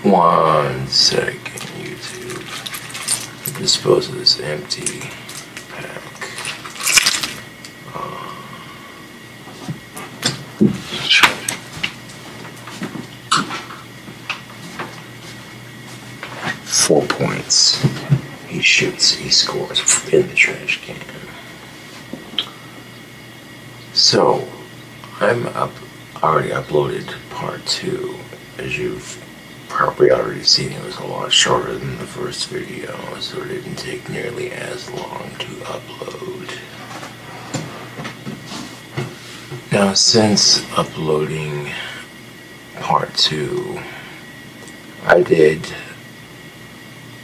1 second, YouTube. Dispose of this empty pack. 4 points. He shoots, he scores in the trash can. So, already uploaded part 2. As you've probably already seen, it was a lot shorter than the first video, so it didn't take nearly as long to upload. Now, since uploading part 2, I did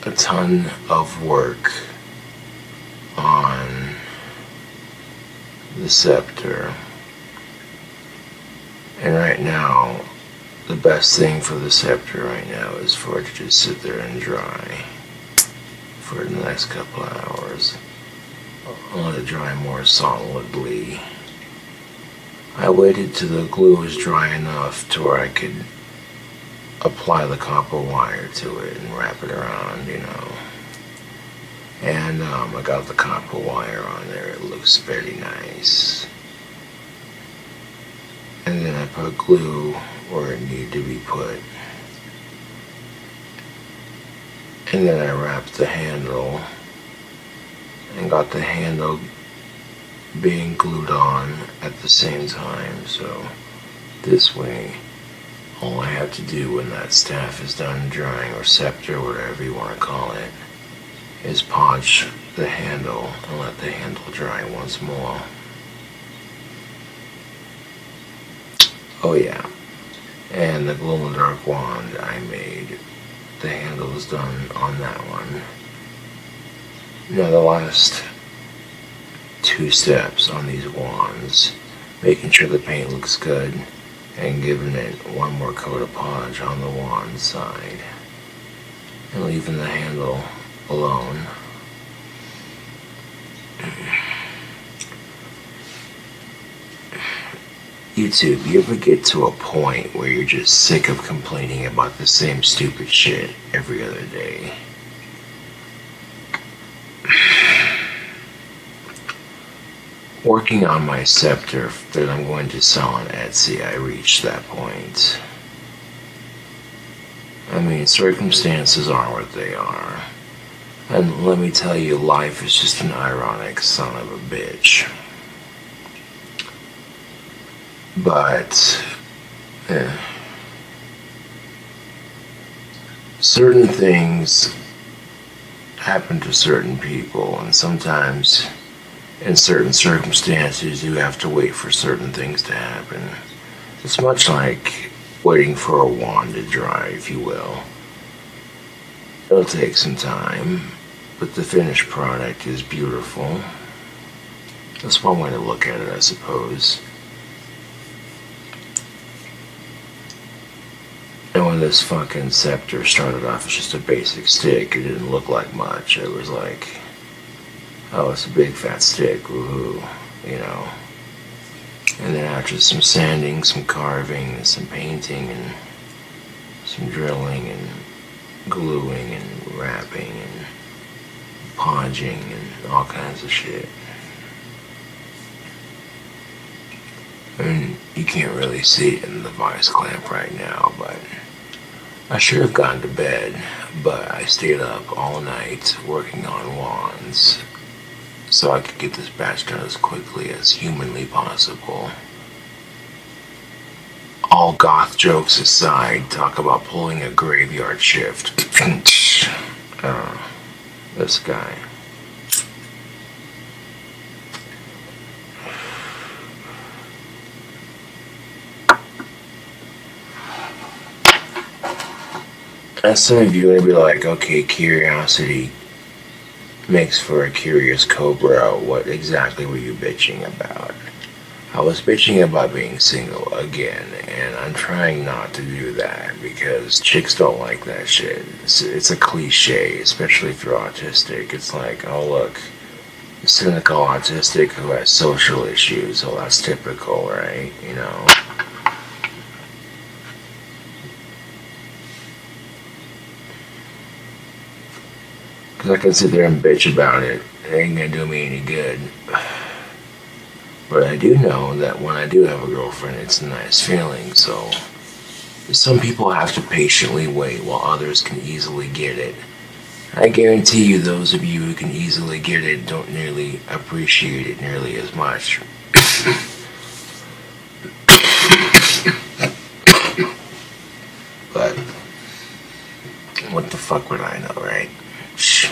a ton of work on the scepter, and right now the best thing for the scepter right now is for it to just sit there and dry for the next couple of hours. I'll let it dry more solidly. I waited till the glue was dry enough to where I could apply the copper wire to it and wrap it around, you know. And I got the copper wire on there. It looks very nice. And then I put glue where it needed to be put. And then I wrapped the handle and got the handle being glued on at the same time. So this way, all I have to do when that staff is done drying, or scepter, whatever you want to call it, is punch the handle and let the handle dry once more. Oh yeah, and the glow-in-the-dark wand I made, the handle is done on that one. Now the last 2 steps on these wands, making sure the paint looks good and giving it one more coat of polish on the wand side and leaving the handle alone. YouTube, you ever get to a point where you're just sick of complaining about the same stupid shit every other day? Working on my scepter that I'm going to sell on Etsy, I reached that point. I mean, circumstances are what they are. And let me tell you, life is just an ironic son of a bitch. But, certain things happen to certain people, and sometimes in certain circumstances you have to wait for certain things to happen. It's much like waiting for a wand to dry, if you will. It'll take some time, but the finished product is beautiful. That's one way to look at it, I suppose. And when this fucking scepter started off as just a basic stick, it didn't look like much. It was like, oh, it's a big fat stick, woohoo, you know. And then after some sanding, some carving, and some painting, and some drilling, and gluing, and wrapping, and podging, and all kinds of shit. I mean, you can't really see it in the vice clamp right now, but I should have gone to bed, but I stayed up all night working on wands so I could get this batch done as quickly as humanly possible. All goth jokes aside, talk about pulling a graveyard shift. This guy. And some of you are going to be like, okay, curiosity makes for a curious cobra. What exactly were you bitching about? I was bitching about being single again, and I'm trying not to do that because chicks don't like that shit. It's a cliche, especially if you're autistic. It's like, oh look, cynical autistic who has social issues. Oh, that's typical, right? You know. Because I can sit there and bitch about it. It ain't gonna do me any good. But I do know that when I do have a girlfriend, it's a nice feeling. So some people have to patiently wait while others can easily get it. I guarantee you those of you who can easily get it don't nearly appreciate it nearly as much. But what the fuck would I know, right? Shh.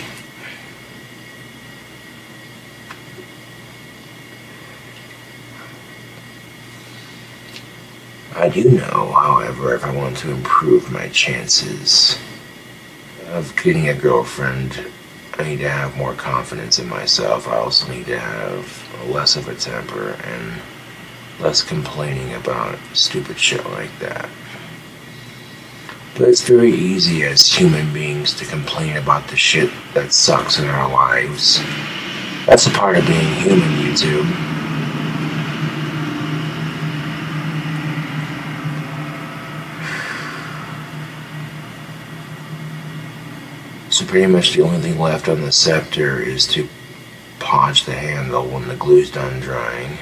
I do know, however, if I want to improve my chances of getting a girlfriend, I need to have more confidence in myself. I also need to have less of a temper and less complaining about stupid shit like that. But it's very easy as human beings to complain about the shit that sucks in our lives. That's a part of being human, YouTube. So pretty much the only thing left on the scepter is to podge the handle when the glue's done drying,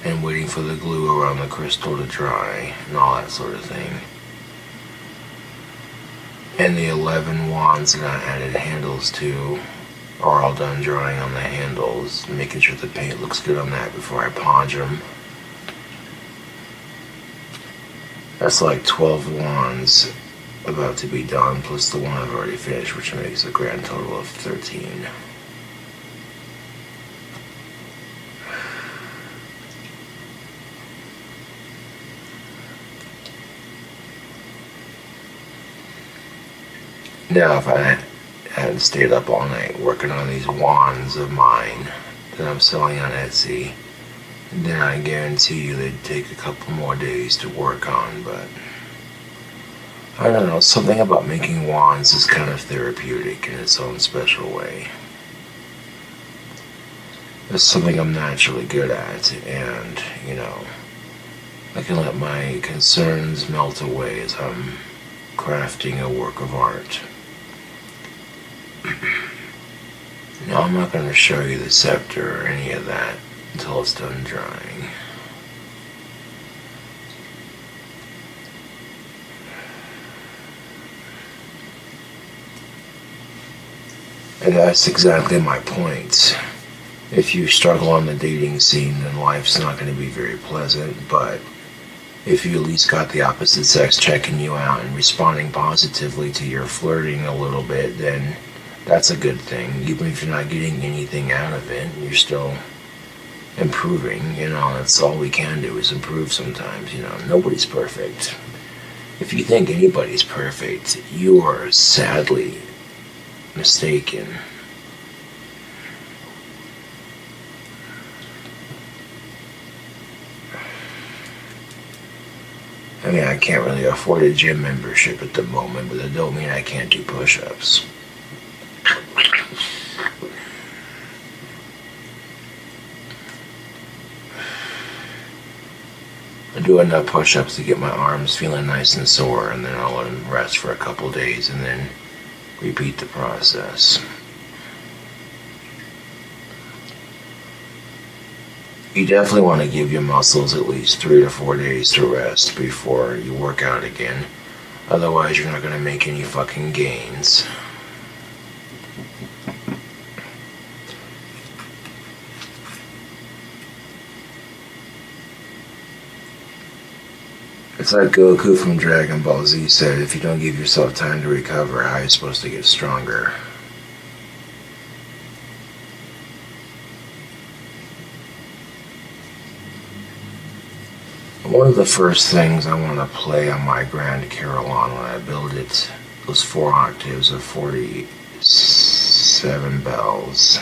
and waiting for the glue around the crystal to dry, and all that sort of thing. And the 11 wands that I added handles to are all done drying on the handles, making sure the paint looks good on that before I podge them. That's like 12 wands about to be done, plus the one I've already finished, which makes a grand total of 13. Now, if I had stayed up all night working on these wands of mine that I'm selling on Etsy, then I guarantee you they'd take a couple more days to work on, but I don't know, something about making wands is kind of therapeutic in its own special way. It's something I'm naturally good at, and, you know, I can let my concerns melt away as I'm crafting a work of art. Now, I'm not going to show you the scepter or any of that until it's done drying. And that's exactly my point. If you struggle on the dating scene, then life's not going to be very pleasant, but if you at least got the opposite sex checking you out and responding positively to your flirting a little bit, then that's a good thing. Even if you're not getting anything out of it, you're still improving. You know, that's all we can do is improve sometimes. You know, nobody's perfect. If you think anybody's perfect, you are sadly mistaken. I mean, I can't really afford a gym membership at the moment, but that don't mean I can't do push-ups. I do enough push-ups to get my arms feeling nice and sore, and then I'll let them rest for a couple days, and then repeat the process. You definitely want to give your muscles at least 3 to 4 days to rest before you work out again. Otherwise, you're not going to make any fucking gains. It's like Goku from Dragon Ball Z said, if you don't give yourself time to recover, how are you supposed to get stronger? One of the first things I want to play on my Grand Carillon when I build it, those 4 octaves of 47 bells,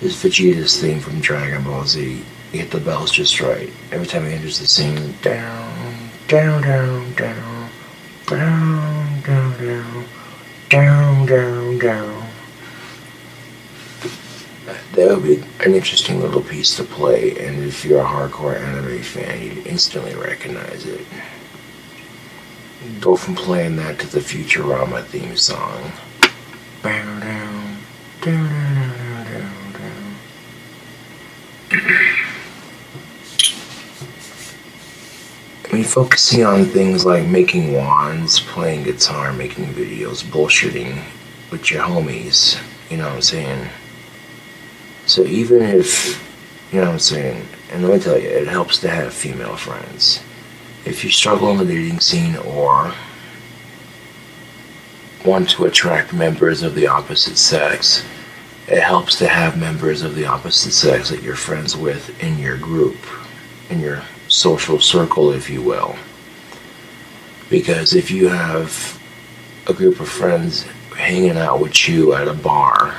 is Vegeta's theme from Dragon Ball Z. You get the bells just right. Every time he enters the scene, down, down, down, down, down, down, down, down, down, down. That would be an interesting little piece to play, and if you're a hardcore anime fan, you'd instantly recognize it. Go from playing that to the Futurama theme song. I mean, focusing on things like making wands, playing guitar, making videos, bullshitting with your homies, you know what I'm saying? So even if, you know what I'm saying, and let me tell you, it helps to have female friends. If you struggle in the dating scene or want to attract members of the opposite sex, it helps to have members of the opposite sex that you're friends with in your group, in your social circle, if you will. Because if you have a group of friends hanging out with you at a bar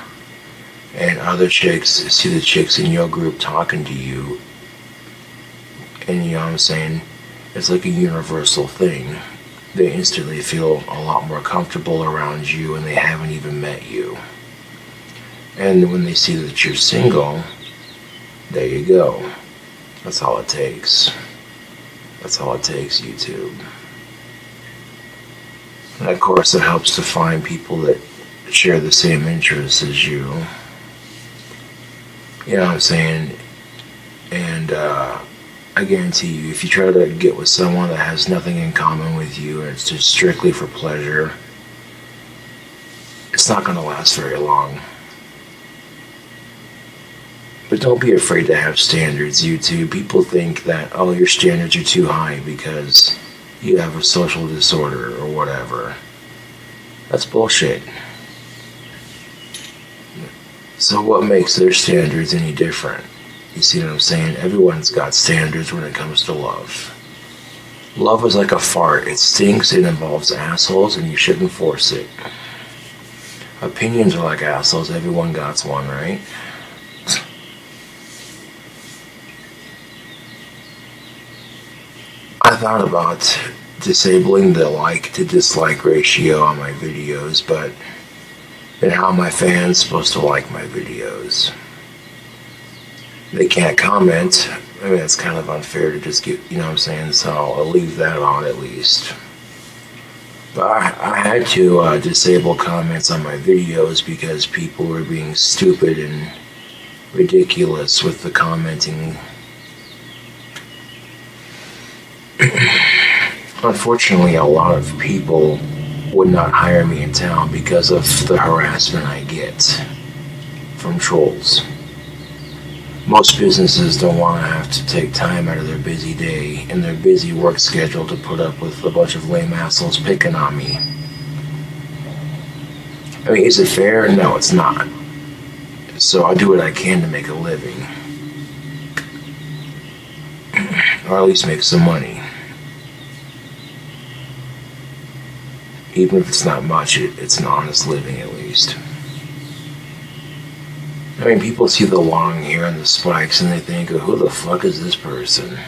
and other chicks see the chicks in your group talking to you, and you know what I'm saying, it's like a universal thing. They instantly feel a lot more comfortable around you and they haven't even met you. And when they see that you're single, there you go. That's all it takes. That's all it takes, YouTube. And of course, it helps to find people that share the same interests as you. You know what I'm saying? And I guarantee you, if you try to get with someone that has nothing in common with you and it's just strictly for pleasure, it's not going to last very long. But don't be afraid to have standards, YouTube. People think that, oh, your standards are too high because you have a social disorder or whatever. That's bullshit. So what makes their standards any different? You see what I'm saying? Everyone's got standards when it comes to love. Love is like a fart. It stinks, it involves assholes, and you shouldn't force it. Opinions are like assholes. Everyone got one, right? I thought about disabling the like to dislike ratio on my videos, but then how are my fans supposed to like my videos? They can't comment. I mean, it's kind of unfair to just get, you know what I'm saying? So I'll leave that on at least. But I had to disable comments on my videos because people were being stupid and ridiculous with the commenting. Unfortunately, a lot of people would not hire me in town because of the harassment I get from trolls. Most businesses don't want to have to take time out of their busy day and their busy work schedule to put up with a bunch of lame assholes picking on me. I mean, is it fair? No, it's not. So I do what I can to make a living. Or at least make some money. Even if it's not much, it's an honest living at least. I mean, people see the long hair and the spikes and they think, oh, who the fuck is this person?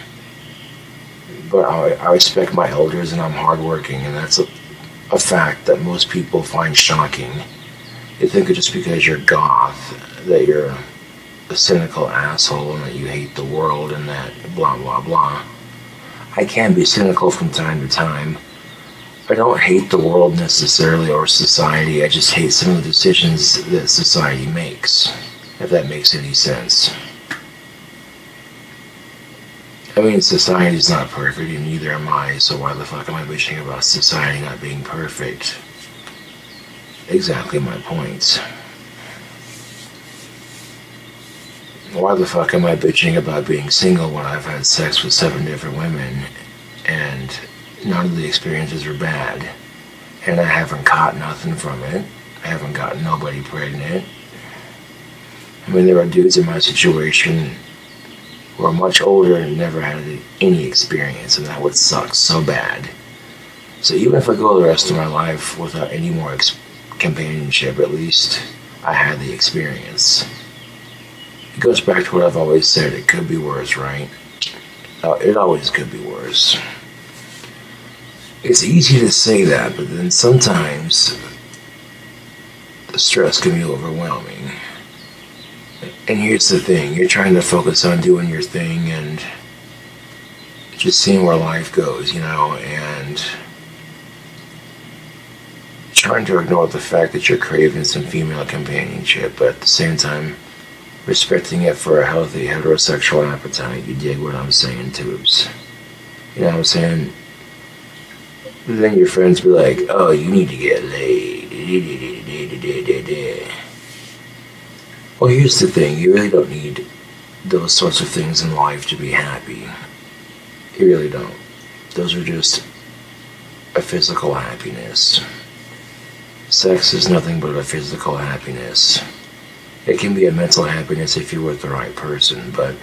But I respect my elders and I'm hardworking, and that's a fact that most people find shocking. They think that just because you're goth, that you're a cynical asshole and that you hate the world and that blah blah blah. I can be cynical from time to time. I don't hate the world necessarily or society, I just hate some of the decisions that society makes, if that makes any sense. I mean, society's not perfect and neither am I, so why the fuck am I bitching about society not being perfect? Exactly my point. Why the fuck am I bitching about being single when I've had sex with 7 different women and none of the experiences are bad, and I haven't caught nothing from it. I haven't gotten nobody pregnant. I mean, there are dudes in my situation who are much older and never had any experience, and that would suck so bad. So even if I go the rest of my life without any more companionship, at least I had the experience. It goes back to what I've always said, it could be worse, right? It always could be worse. It's easy to say that, but then sometimes the stress can be overwhelming. And here's the thing, you're trying to focus on doing your thing and just seeing where life goes, you know, and trying to ignore the fact that you're craving some female companionship, but at the same time, respecting it for a healthy heterosexual appetite. You dig what I'm saying, tubes? You know what I'm saying? Then your friends be like, oh, you need to get laid. Well, here's the thing. You really don't need those sorts of things in life to be happy. You really don't. Those are just a physical happiness. Sex is nothing but a physical happiness. It can be a mental happiness if you're with the right person, but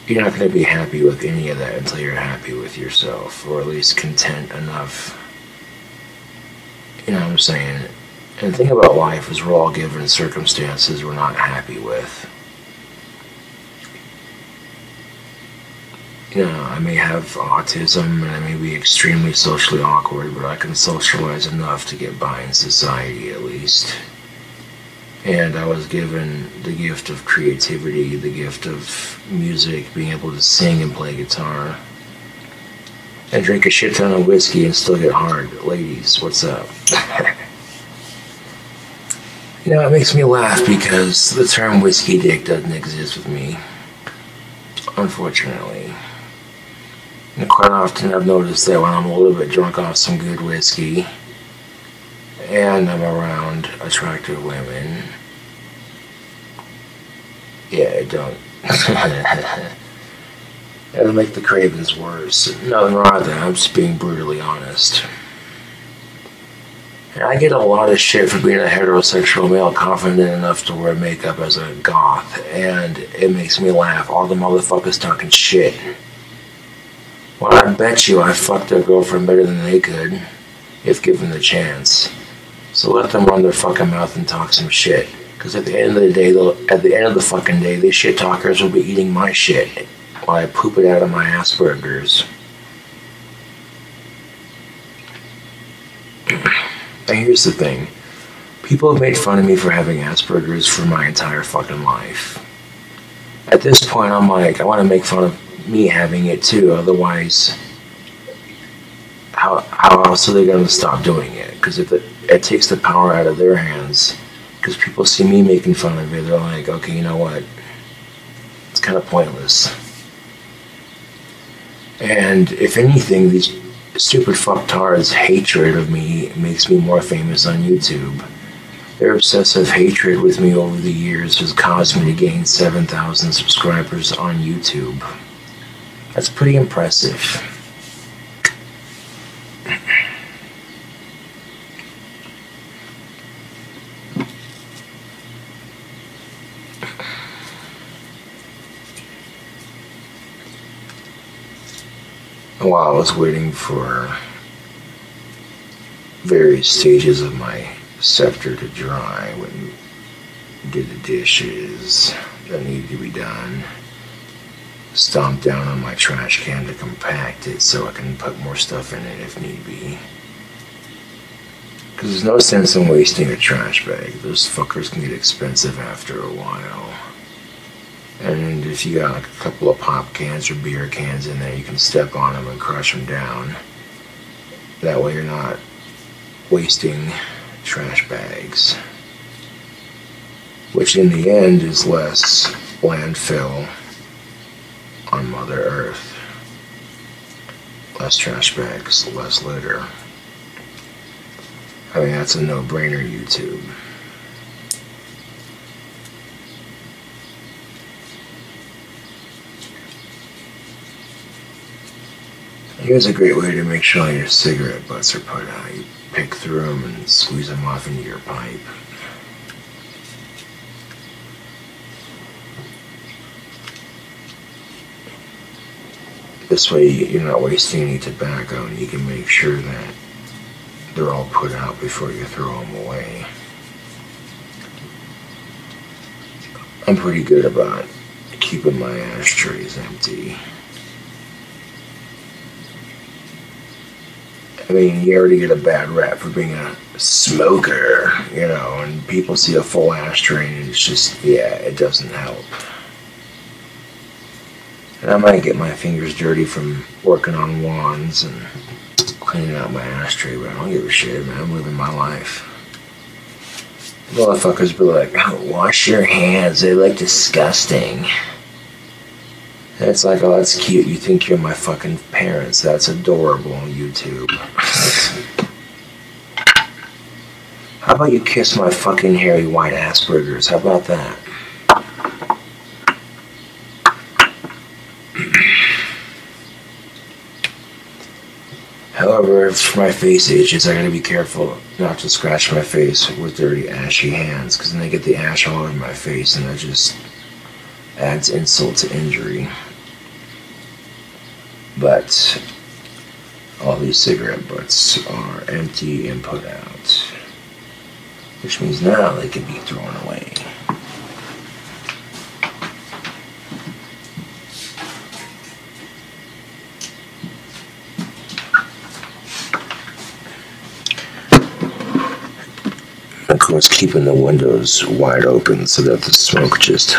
you're not going to be happy with any of that until you're happy with yourself, or at least content enough. You know what I'm saying? And the thing about life is we're all given circumstances we're not happy with. You know, I may have autism and I may be extremely socially awkward, but I can socialize enough to get by in society at least. And I was given the gift of creativity, the gift of music, being able to sing and play guitar, and drink a shit ton of whiskey and still get hard. Ladies, what's up? You know, it makes me laugh because the term whiskey dick doesn't exist with me, unfortunately. And quite often I've noticed that when I'm a little bit drunk off some good whiskey, and I'm around attractive women, yeah, it don't. It'll make the cravings worse. Nothing wrong with that. I'm just being brutally honest. And I get a lot of shit for being a heterosexual male confident enough to wear makeup as a goth, and it makes me laugh. All the motherfuckers talking shit. Well, I bet you I fucked their girlfriend better than they could, if given the chance. So let them run their fucking mouth and talk some shit. Because at the end of the day, at the end of the fucking day, these shit talkers will be eating my shit while I poop it out of my Asperger's. And here's the thing. People have made fun of me for having Asperger's for my entire fucking life. At this point, I'm like, I want to make fun of me having it too. Otherwise, how else are they going to stop doing it? Because if it takes the power out of their hands, because people see me making fun of it, they're like, okay, you know what? It's kind of pointless. And if anything, these stupid fucktards' hatred of me makes me more famous on YouTube. Their obsessive hatred with me over the years has caused me to gain 7,000 subscribers on YouTube. That's pretty impressive. While I was waiting for various stages of my scepter to dry, went and did the dishes that needed to be done, stomped down on my trash can to compact it so I can put more stuff in it if need be. Because there's no sense in wasting a trash bag. Those fuckers can get expensive after a while. And if you got like a couple of pop cans or beer cans in there, you can step on them and crush them down. That way you're not wasting trash bags. Which in the end is less landfill on Mother Earth. Less trash bags, less litter. I mean, that's a no-brainer, YouTube. Here's a great way to make sure your cigarette butts are put out. You pick through them and squeeze them off into your pipe. This way you're not wasting any tobacco, and you can make sure that they're all put out before you throw them away. I'm pretty good about keeping my ashtrays empty. I mean, you already get a bad rap for being a smoker, you know, and people see a full ashtray and it's just, yeah, it doesn't help. And I might get my fingers dirty from working on wands and cleaning out my ashtray, but I don't give a shit, man. I'm living my life. Motherfuckers be like, oh, wash your hands, they look disgusting. And it's like, oh, that's cute. You think you're my fucking parents. That's adorable on YouTube. How about you kiss my fucking hairy white Asperger's? How about that? However, for my face itches, I gotta be careful not to scratch my face with dirty, ashy hands, because then I get the ash all over my face, and that just adds insult to injury. But all these cigarette butts are empty and put out, which means now they can be thrown away. Of course, keeping the windows wide open so that the smoke just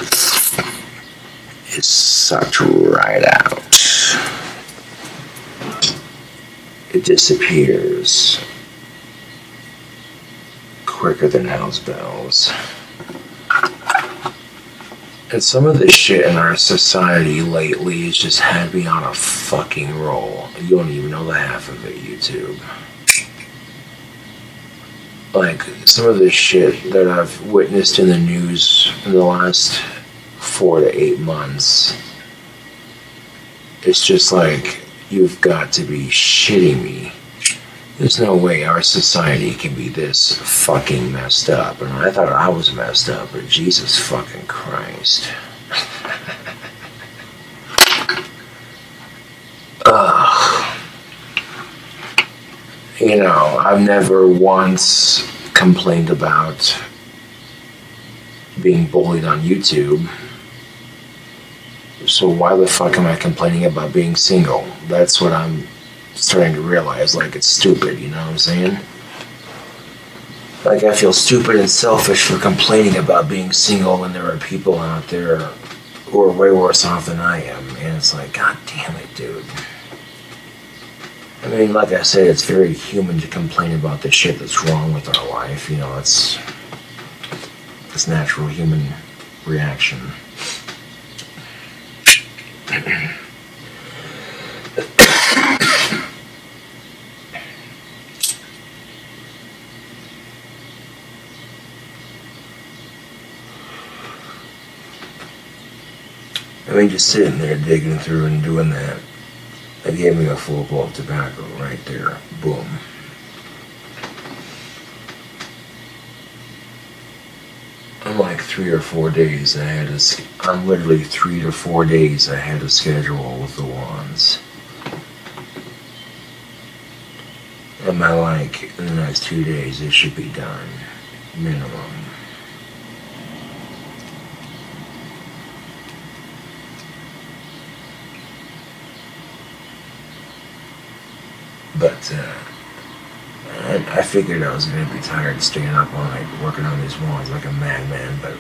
is sucked right out. It disappears quicker than house bells. And some of this shit in our society lately has just had me on a fucking roll. You don't even know the half of it, YouTube. Like, some of this shit that I've witnessed in the news in the last 4 to 8 months, it's just like, you've got to be shitting me. There's no way our society can be this fucking messed up. And I thought I was messed up, but Jesus fucking Christ. Ugh. You know, I've never once complained about being bullied on YouTube. So why the fuck am I complaining about being single? That's what I'm starting to realize. Like, it's stupid, you know what I'm saying? Like, I feel stupid and selfish for complaining about being single when there are people out there who are way worse off than I am. And it's like, god damn it, dude. I mean, like I said, it's very human to complain about the shit that's wrong with our life. You know, it's natural human reaction. I mean, just sitting there digging through and doing that, they gave me a full bowl of tobacco right there. Boom. I'm like 3 or 4 days ahead of, I'm literally 3 to 4 days ahead of schedule with the wands. And by like, in the next 2 days, it should be done. Minimum. But, I figured I was going to be tired staying up all night working on these wands like a madman, but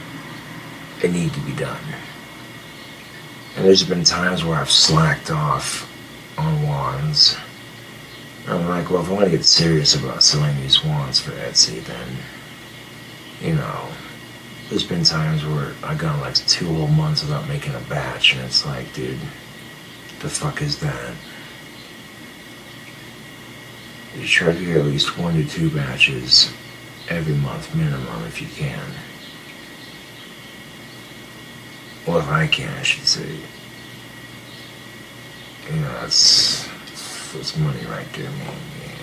they need to be done. And there's been times where I've slacked off on wands. I'm like, well, if I want to get serious about selling these wands for Etsy, then, you know, there's been times where I've gone like 2 whole months without making a batch, and it's like, dude, the fuck is that? You try to get at least 1 to 2 batches every month minimum if you can. Well, if I can, I should say. You know, that's money right there, man. Yeah.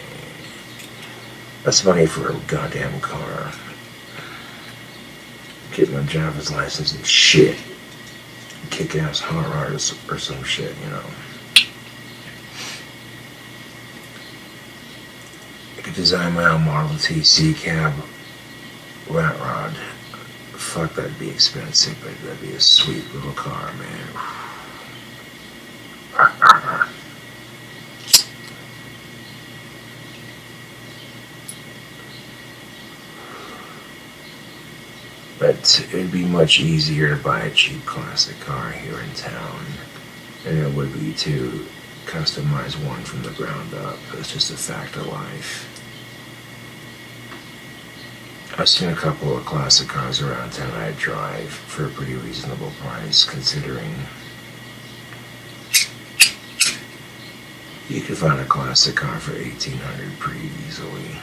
That's money for a goddamn car. Get my driver's license and shit. Kick-ass hot rod or some shit, you know. I could design my own Model T C cab rat rod. Fuck, that'd be expensive, but that'd be a sweet little car, man. But it'd be much easier to buy a cheap classic car here in town than it would be to customize one from the ground up. It's just a fact of life. I've seen a couple of classic cars around town I drive for a pretty reasonable price, considering you can find a classic car for $1,800 pretty easily.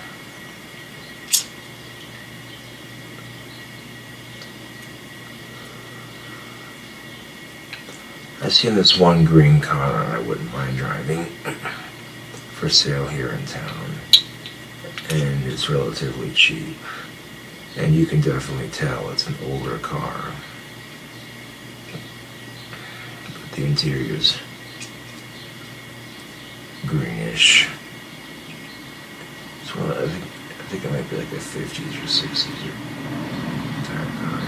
I've seen this one green car that I wouldn't mind driving for sale here in town, and it's relatively cheap, and you can definitely tell it's an older car, but the interior's greenish. It's one of, I think it might be like a 50s or 60s type car.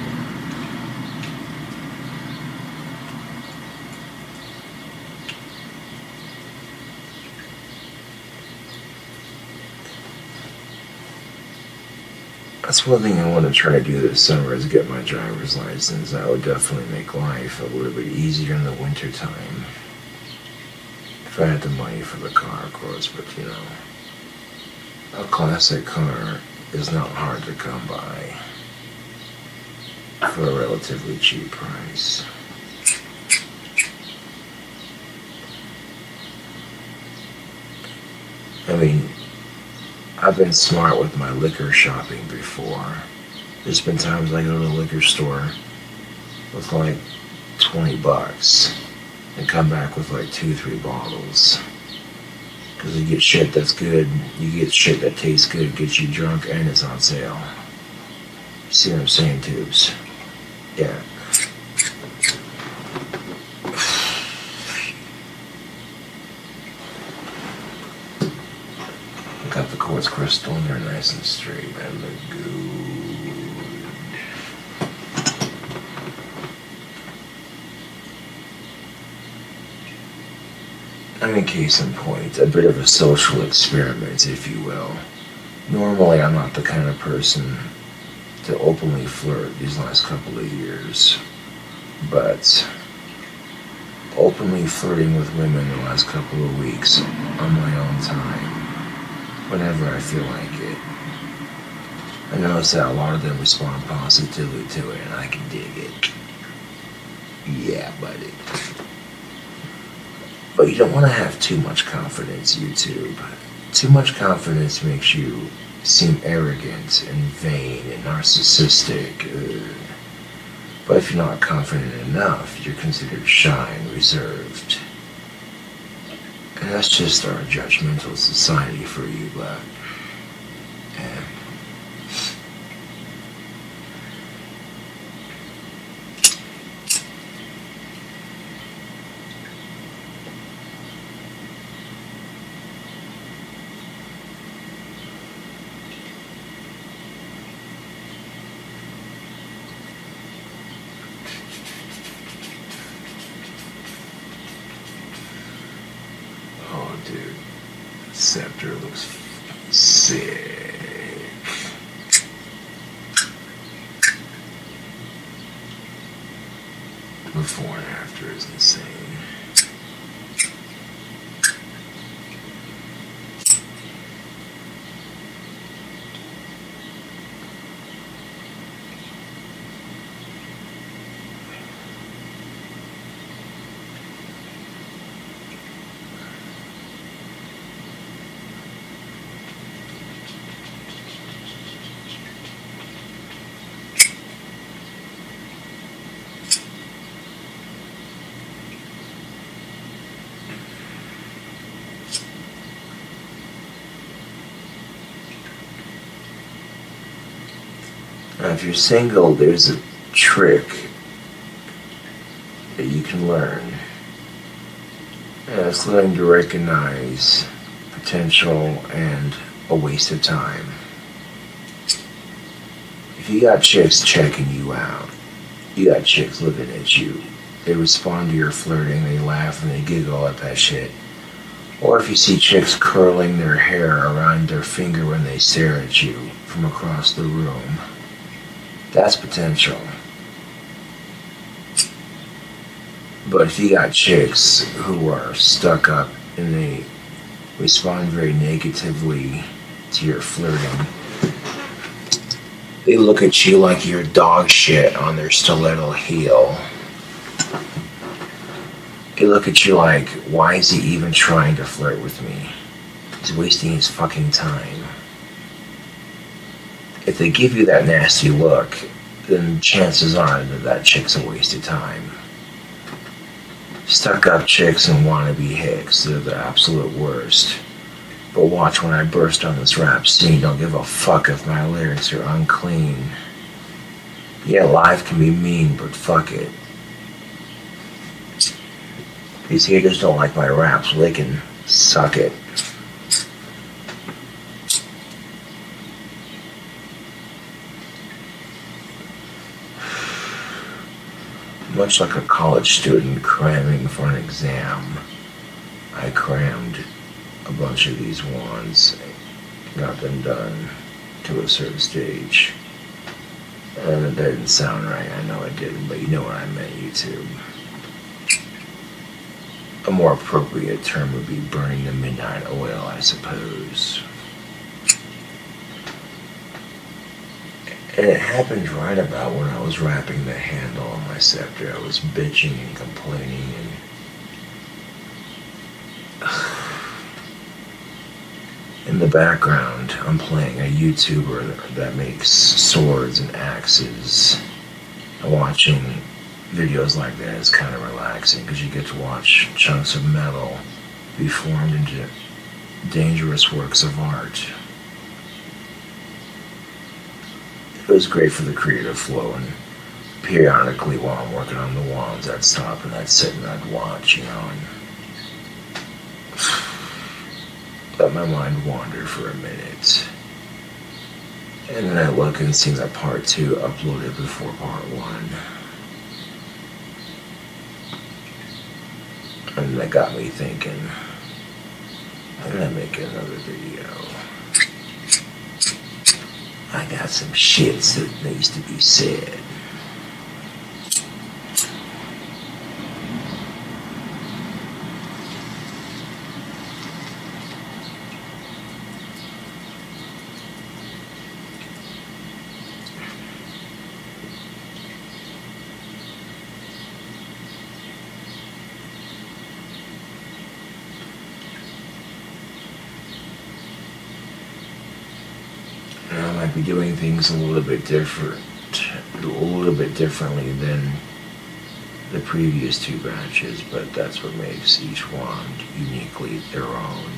That's one thing I want to try to do this summer is get my driver's license. That would definitely make life a little bit easier in the winter time. If I had the money for the car, of course, but you know, a classic car is not hard to come by for a relatively cheap price. I mean, I've been smart with my liquor shopping before. There's been times I go to the liquor store with like $20 and come back with like 2-3 bottles. Because you get shit that's good, you get shit that tastes good, gets you drunk, and it's on sale. See what I'm saying, tubes? Yeah. Got the quartz crystal and they're nice and straight. That look good. I mean, case in point, a bit of a social experiment, if you will. Normally, I'm not the kind of person to openly flirt these last couple of years, but openly flirting with women the last couple of weeks on my own time, whenever I feel like it. I notice that a lot of them respond positively to it, and I can dig it. Yeah, buddy. But you don't want to have too much confidence, YouTube. Too much confidence makes you seem arrogant and vain and narcissistic. But if you're not confident enough, you're considered shy and reserved. And that's just our judgmental society for you, but yeah. Dude, scepter looks sick. Before and after is insane. Now, if you're single, there's a trick that you can learn. And it's learning to recognize potential and a waste of time. If you got chicks checking you out, you got chicks looking at you, they respond to your flirting, they laugh and they giggle at that shit. Or if you see chicks curling their hair around their finger when they stare at you from across the room, that's potential. But if you got chicks who are stuck up and they respond very negatively to your flirting. They look at you like you're dog shit on their stiletto heel. They look at you like, why is he even trying to flirt with me? He's wasting his fucking time. If they give you that nasty look, then chances are that that chick's a waste of time. Stuck-up chicks and wannabe hicks, they're the absolute worst. But watch when I burst on this rap scene, don't give a fuck if my lyrics are unclean. Yeah, life can be mean, but fuck it. These haters don't like my raps, they can suck it. Much like a college student cramming for an exam, I crammed a bunch of these wands, got them done to a certain stage. And it didn't sound right, I know it didn't, but you know what I meant, YouTube. A more appropriate term would be burning the midnight oil, I suppose. And it happened right about when I was wrapping the handle on my scepter. I was bitching and complaining and... In the background, I'm playing a YouTuber that makes swords and axes. And watching videos like that is kind of relaxing because you get to watch chunks of metal be formed into dangerous works of art. It was great for the creative flow, and periodically while I'm working on the wands, I'd stop and I'd sit and I'd watch, you know, and let my mind wander for a minute. And then I look and see that part 2 uploaded before part 1. And that got me thinking, I'm gonna make another video. I got some shits that needs to be said. Be doing things a little bit differently than the previous 2 batches, but that's what makes each wand uniquely their own.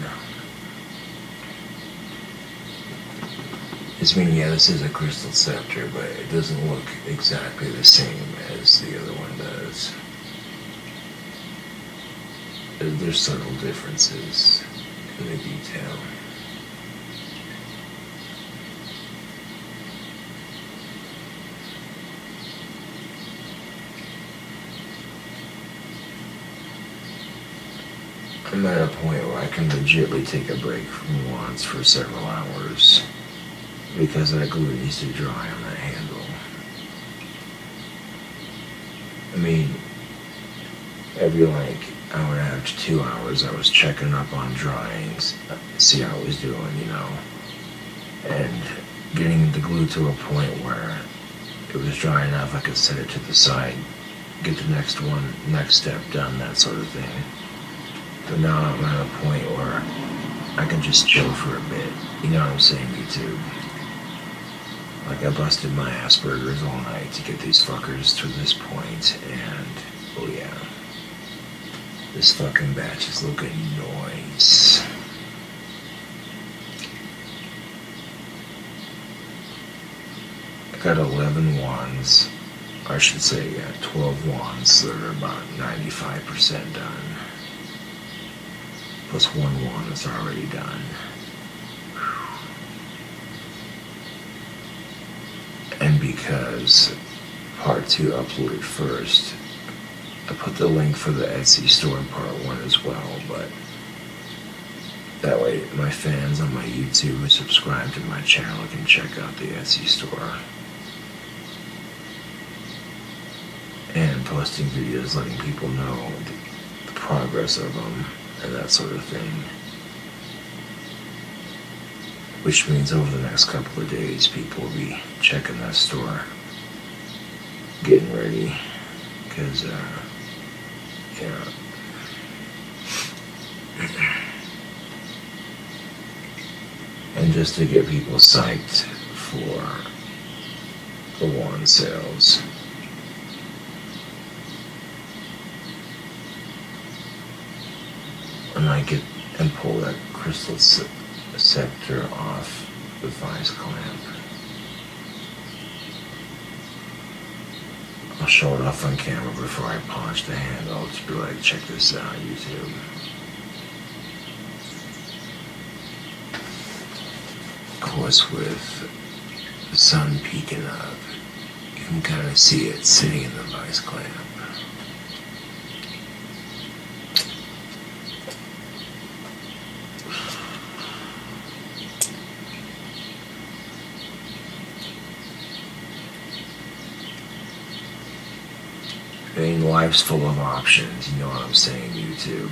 Yeah, this is a crystal scepter, but it doesn't look exactly the same as the other one does. There's subtle differences in the detail. I'm at a point where I can legitimately take a break from wands for several hours because that glue needs to dry on that handle. I mean, every like hour and a half to 2 hours I was checking up on dryings, see how it was doing, you know, and getting the glue to a point where it was dry enough I could set it to the side, get the next step done, that sort of thing. But now I'm at a point where I can just chill for a bit. You know what I'm saying, YouTube? Like, I busted my Asperger's all night to get these fuckers to this point, and, oh yeah. This fucking batch is looking nice. I got 11 wands, or I should say, yeah, 12 wands that are about 95% done. Plus 1 wand that's already done. And because part 2 uploaded first, I put the link for the Etsy store in part 1 as well, but that way my fans on my YouTube who subscribe to my channel can check out the Etsy store. And posting videos letting people know the progress of them. and that sort of thing. Which means over the next couple of days, people will be checking that store, getting ready, because, yeah. And just to get people psyched for the one sales. And I get and pull that crystal scepter off the vice clamp. I'll show it off on camera before I polish the handle to be like, check this out, YouTube. Of course, with the sun peeking up, you can kind of see it sitting in the vice clamp. I mean, life's full of options, you know what I'm saying, YouTube.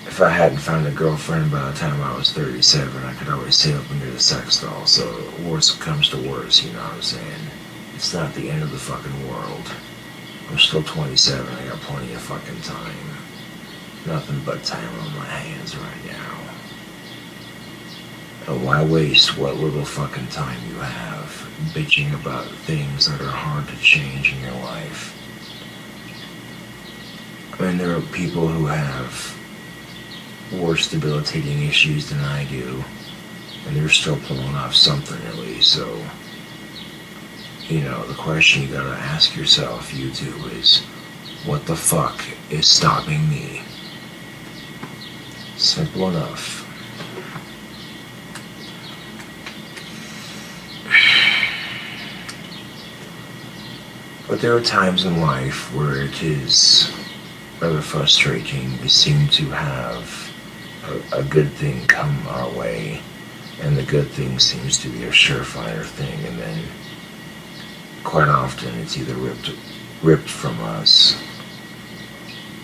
If I hadn't found a girlfriend by the time I was 37, I could always sit up near the sex doll, so worst comes to worst, you know what I'm saying. It's not the end of the fucking world. I'm still 27, I got plenty of fucking time. Nothing but time on my hands right now. And why waste what little fucking time you have bitching about things that are hard to change in your life? I mean, there are people who have worse debilitating issues than I do, and they're still pulling off something at least. So, you know, the question you gotta ask yourself, YouTube, is what the fuck is stopping me? Simple enough. But there are times in life where it is rather frustrating. We seem to have a good thing come our way, and the good thing seems to be a surefire thing, and then quite often it's either ripped from us,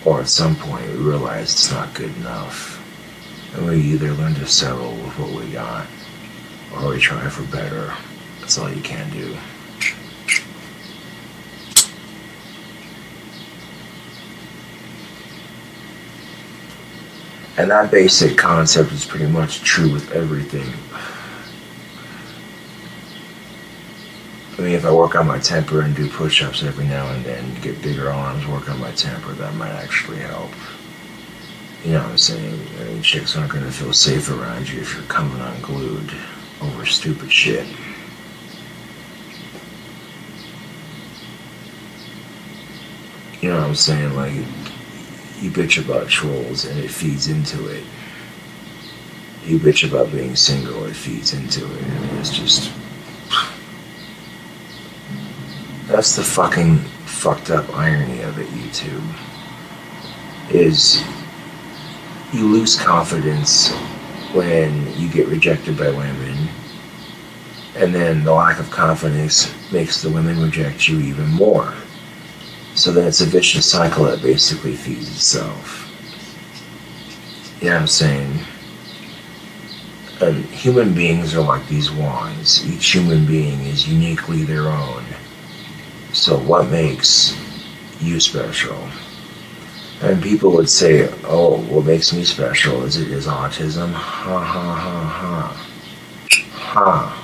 or at some point we realize it's not good enough, and we either learn to settle with what we got, or we try for better. That's all you can do. And that basic concept is pretty much true with everything. I mean, if I work on my temper and do push-ups every now and then, get bigger arms, work on my temper, that might actually help. You know what I'm saying? I mean, chicks aren't going to feel safe around you if you're coming unglued over stupid shit. You know what I'm saying? Like, you bitch about trolls and it feeds into it. You bitch about being single, it feeds into it. I mean, it's just... That's the fucking fucked up irony of it, YouTube. Is you lose confidence when you get rejected by women, and then the lack of confidence makes the women reject you even more. So then it's a vicious cycle that basically feeds itself. You know what I'm saying? And human beings are like these wands. Each human being is uniquely their own. So what makes you special? And people would say, oh, what makes me special is autism. Ha ha ha ha. Ha.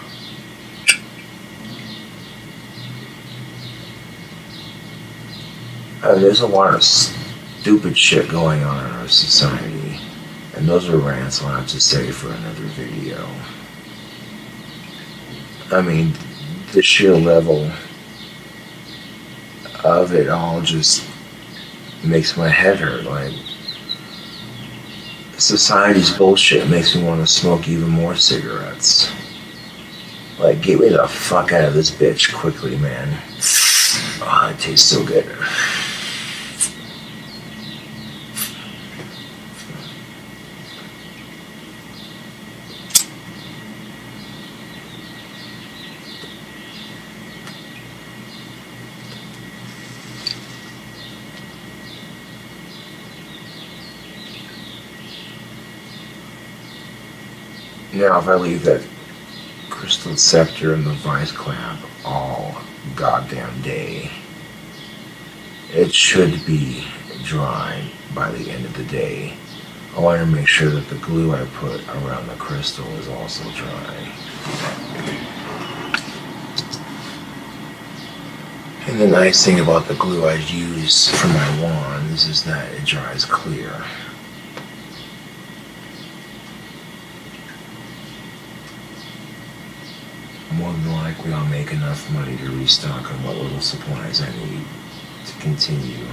There's a lot of stupid shit going on in our society, and those are rants I'll have to say for another video. I mean, the sheer level of it all just makes my head hurt. Like, society's bullshit makes me want to smoke even more cigarettes. Like, get me the fuck out of this bitch quickly, man. Oh, it tastes so good. Now if I leave that crystal scepter and the vice clamp all goddamn day, it should be dry by the end of the day. I want to make sure that the glue I put around the crystal is also dry. And the nice thing about the glue I use for my wands is that it dries clear. More than likely I'll make enough money to restock on what little supplies I need to continue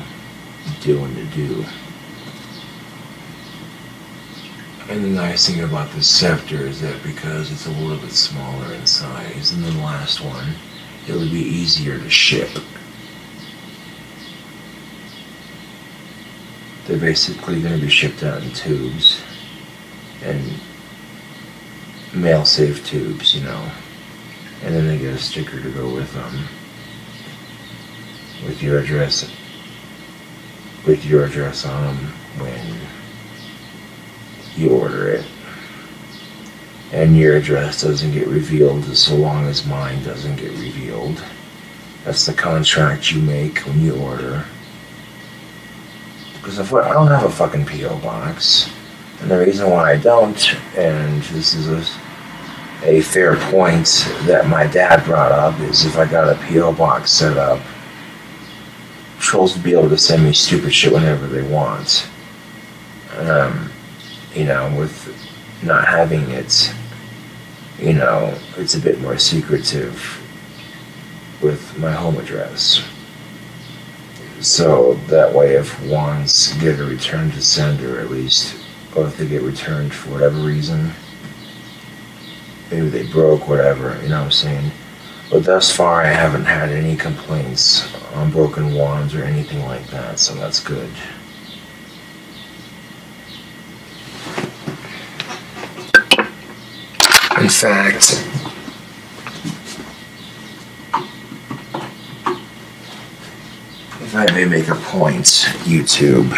doing to do. And the nice thing about this scepter is that because it's a little bit smaller in size than the last one, it'll be easier to ship. They're basically going to be shipped out in tubes, and mail-safe tubes, you know. And then they get a sticker to go with them, with your address on them when you order it. And your address doesn't get revealed so long as mine doesn't get revealed. That's the contract you make when you order. Because I don't have a fucking P.O. box. And the reason why I don't, and this is a fair point that my dad brought up, is if I got a P.O. box set up, trolls would be able to send me stupid shit whenever they want. You know, with not having it, you know, it's a bit more secretive with my home address. So that way if wands get a return to sender at least, or if they get returned for whatever reason, maybe they broke, whatever, you know what I'm saying? But thus far I haven't had any complaints on broken wands or anything like that, so that's good. In fact, if I may make a point, YouTube,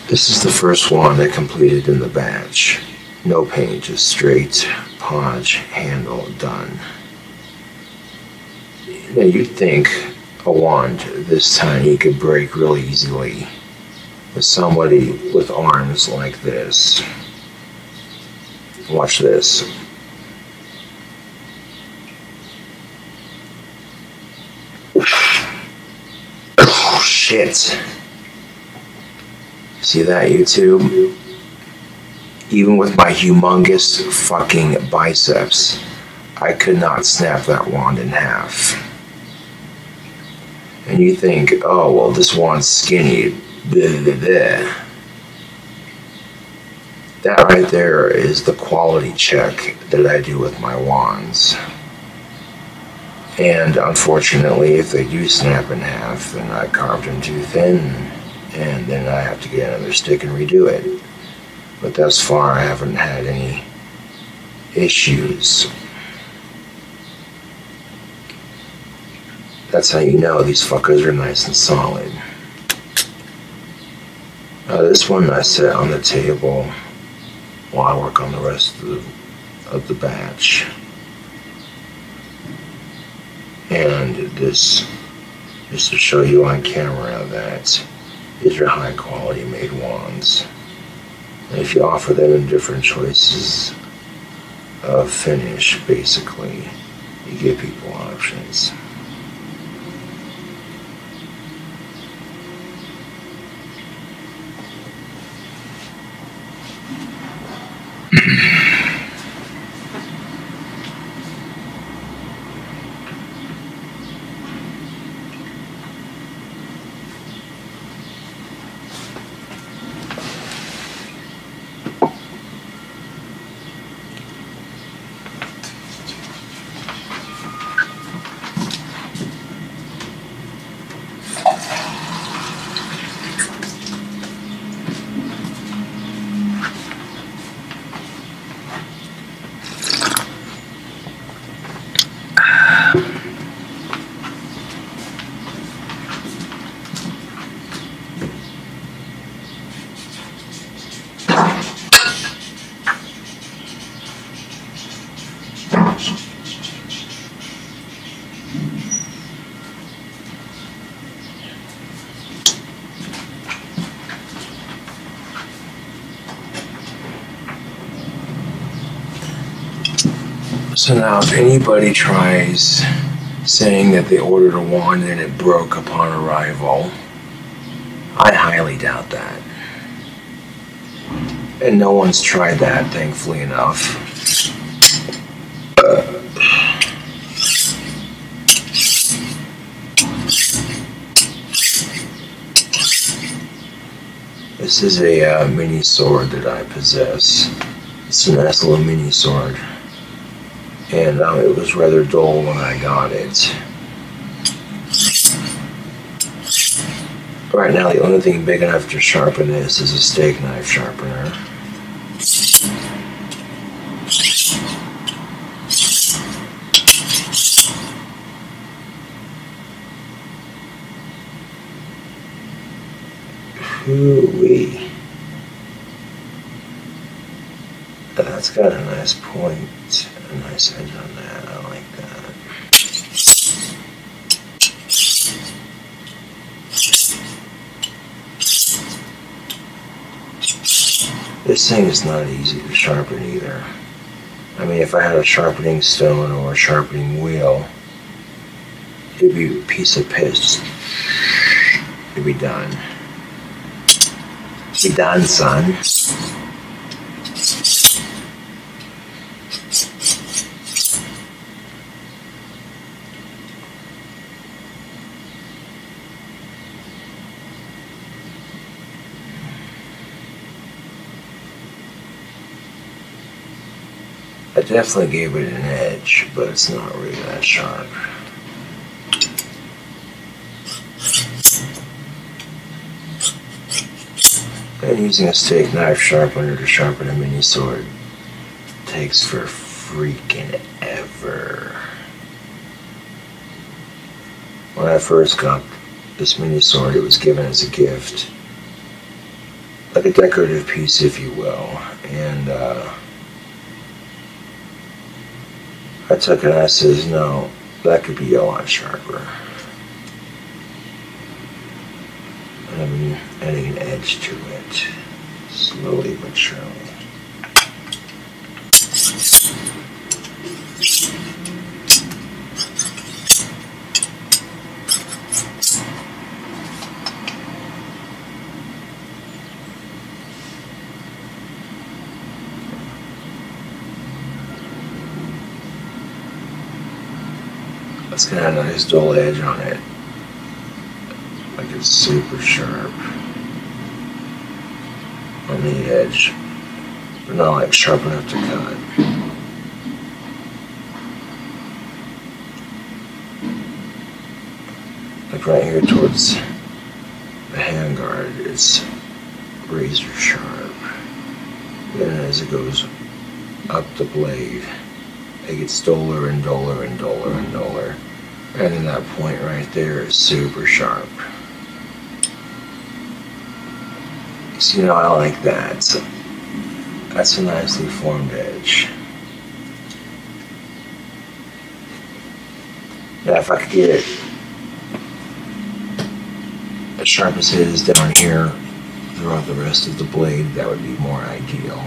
this is the first one I completed in the batch. No paint, just straight podge handle done. Now you'd think a wand this tiny could break real easily with somebody with arms like this. Watch this. Oh shit. See that, YouTube? Even with my humongous fucking biceps, I could not snap that wand in half. And you think, oh well, this wand's skinny. Blah, blah, blah. That right there is the quality check that I do with my wands. And unfortunately, if they do snap in half, then I carved them too thin, and then I have to get another stick and redo it. But thus far, I haven't had any issues. That's how you know these fuckers are nice and solid. This one I set on the table while I work on the rest of the batch. And this, just to show you on camera that these are high quality made wands. And if you offer them in different choices of finish, basically, you give people options. So now if anybody tries saying that they ordered a wand and it broke upon arrival, I highly doubt that. And no one's tried that, thankfully enough. This is a mini sword that I possess. It's a nice little mini sword. And it was rather dull when I got it. Right now, the only thing big enough to sharpen this is a steak knife sharpener. Hoo-wee. That's got a nice point, a nice edge on that. I like that. This thing is not easy to sharpen either. I mean, if I had a sharpening stone or a sharpening wheel, it'd be a piece of piss. It'd be done. Be done, son. I definitely gave it an edge, but it's not really that sharp. And using a steak knife sharpener to sharpen a mini sword takes for freaking ever. When I first got this mini sword, it was given as a gift, like a decorative piece, if you will, and I took it and I says, no, that could be a lot sharper. And I've been adding an edge to it, slowly but surely. It's got a nice dull edge on it. Like it's super sharp on the edge, but not like sharp enough to cut. Like right here towards the handguard, it's razor sharp. Then as it goes up the blade, it gets duller and duller and duller and duller. And then that point right there is super sharp. So, you know, I like that. So that's a nicely formed edge. Now if I could get it as sharp as it is down here throughout the rest of the blade, that would be more ideal.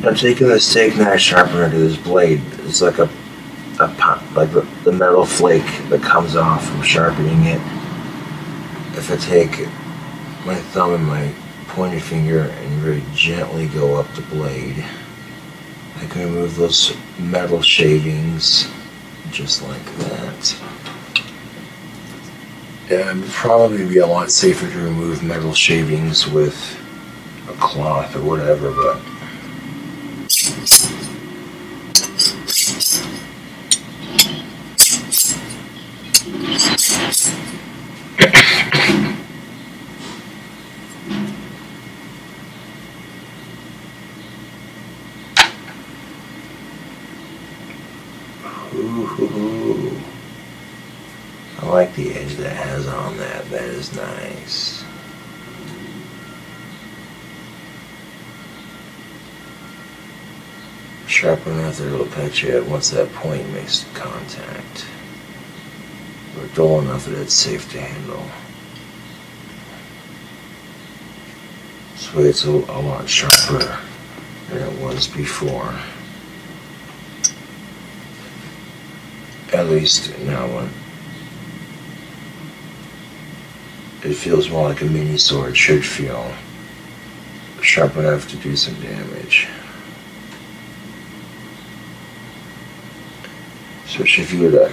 I'm taking the steak knife sharpener to this blade. It's like like the metal flake that comes off from sharpening it. If I take my thumb and my pointer finger and very gently go up the blade. I can remove those metal shavings just like that. It would probably be a lot safer to remove metal shavings with a cloth or whatever, but ooh, I like the edge that has on that. That is nice. Sharp enough that it'll catch you once that point makes contact, or dull enough that it's safe to handle. This way it's a lot sharper than it was before. At least now it feels more like a mini sword should feel, sharp enough to do some damage. Especially if you were to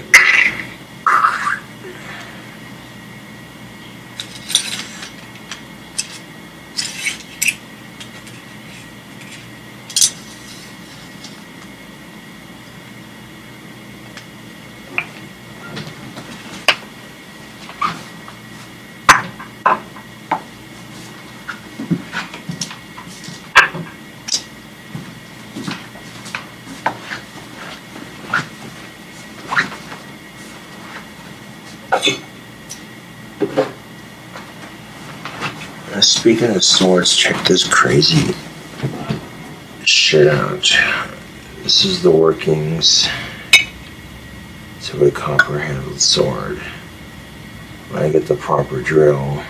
speaking of swords, check this crazy shit out. This is the workings to a copper-handled sword. When I get the proper drill,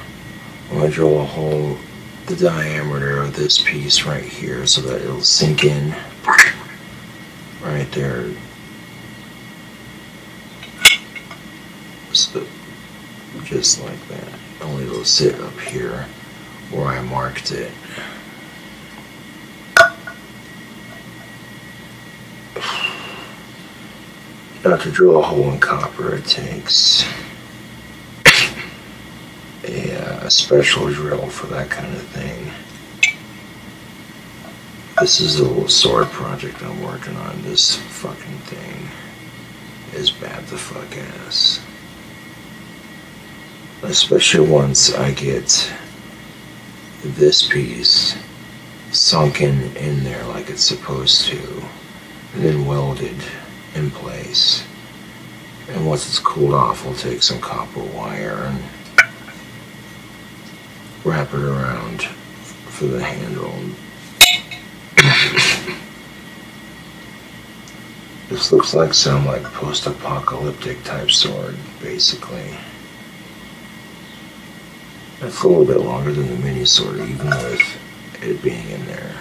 I'm going to drill a hole the diameter of this piece right here so that it'll sink in right there. So, just like that. Only it'll sit up here where I marked it. Now to drill a hole in copper, it takes a special drill for that kind of thing. This is a little sword project I'm working on. This fucking thing is bad the fuck ass. Especially once I get this piece sunken in there like it's supposed to, and then welded in place. And once it's cooled off, we'll take some copper wire and wrap it around for the handle. This looks like some post-apocalyptic type sword, basically. It's a little bit longer than the mini sword, even with it being in there.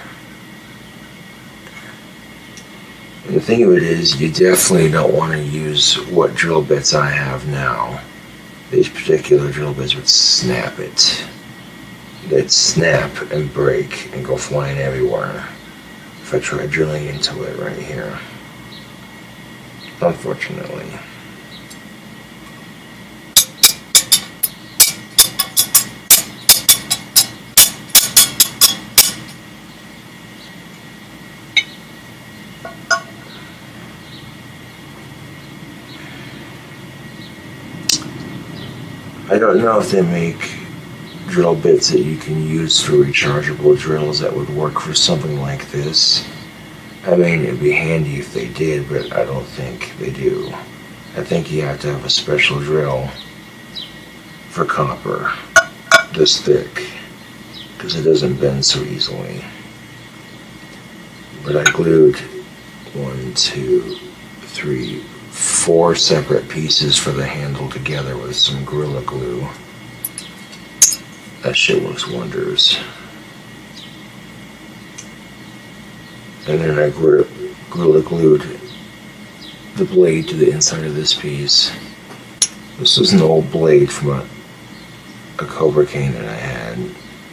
And the thing of it is, you definitely don't want to use what drill bits I have now. These particular drill bits would snap it. They'd snap and break and go flying everywhere if I tried drilling into it right here. Unfortunately. I don't know if they make drill bits that you can use for rechargeable drills that would work for something like this. I mean, it'd be handy if they did, but I don't think they do. I think you have to have a special drill for copper this thick, because it doesn't bend so easily. But I glued 4 separate pieces for the handle together with some Gorilla Glue. That shit works wonders. And then I Gorilla Glued the blade to the inside of this piece. This is an old blade from a Cobra cane that I had,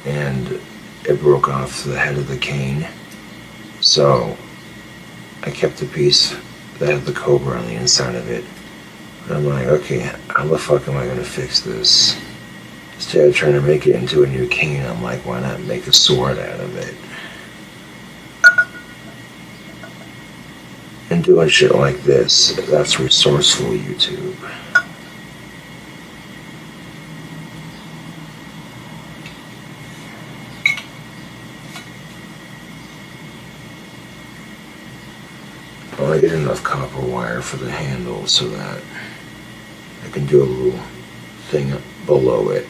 and it broke off the head of the cane. So I kept the piece that had the cobra on the inside of it. And I'm like, okay, how the fuck am I going to fix this? Instead of trying to make it into a new cane, I'm like, why not make a sword out of it? And doing shit like this, that's resourceful YouTube. I want to get enough copper wire for the handle so that I can do a little thing below it.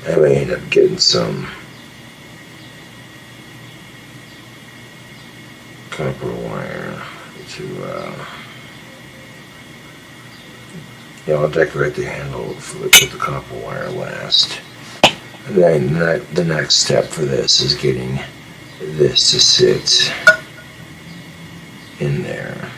I may end up getting some copper wire to yeah, I'll decorate the handle with the copper wire last. And then the next step for this is getting this to sit in there.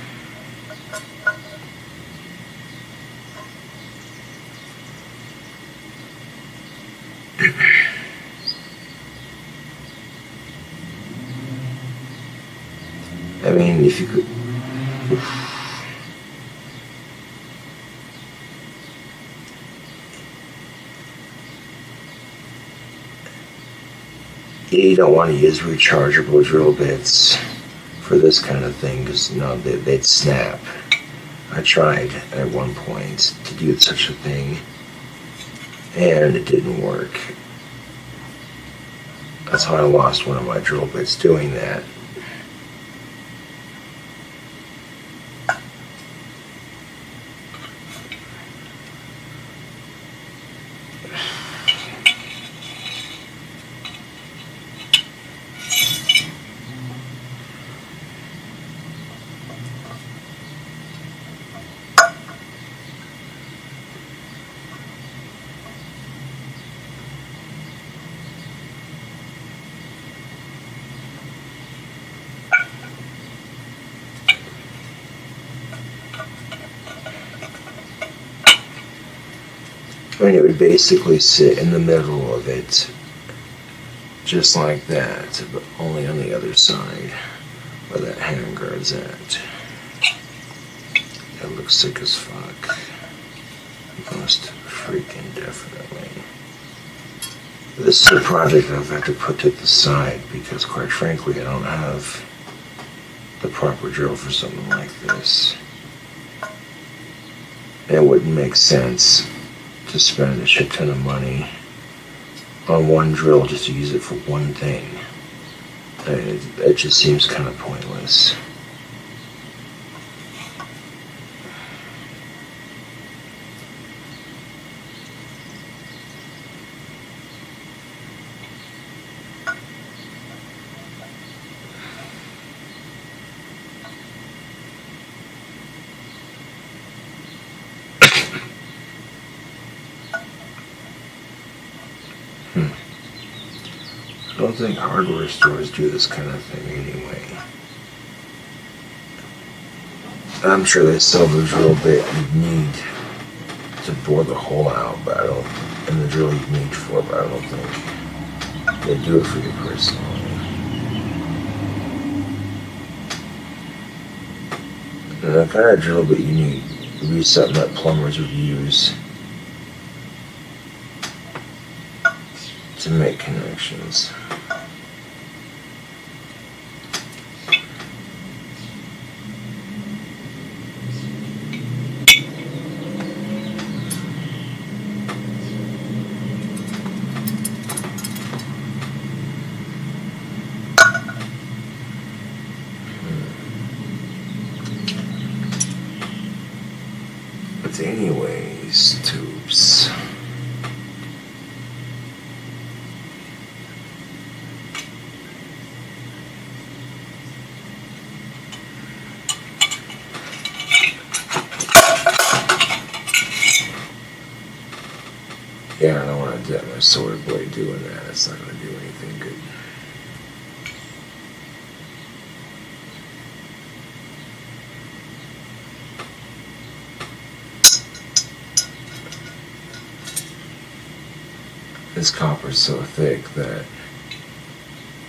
I mean, if you could... You don't want to use rechargeable drill bits for this kind of thing because, no, they'd snap. I tried at one point to do such a thing and it didn't work. That's how I lost one of my drill bits doing that. I mean, it would basically sit in the middle of it, just like that, but only on the other side, where that handguard's at. That looks sick as fuck. Most freaking definitely. This is a project I've had to put to the side, because quite frankly, I don't have the proper drill for something like this. And it wouldn't make sense to spend a shit ton of money on one drill just to use it for one thing. It just seems kind of pointless. I don't think hardware stores do this kind of thing anyway. I'm sure they sell the drill bit you'd need to bore the hole out, but I don't, and the drill you'd need for it, but I don't think they do it for you personally. And the kind of drill bit you need would be something that plumbers would use to make connections. But anyways, tubes. Yeah, I don't want to dip my sword blade doing that. It's not going to do anything good. This copper is so thick that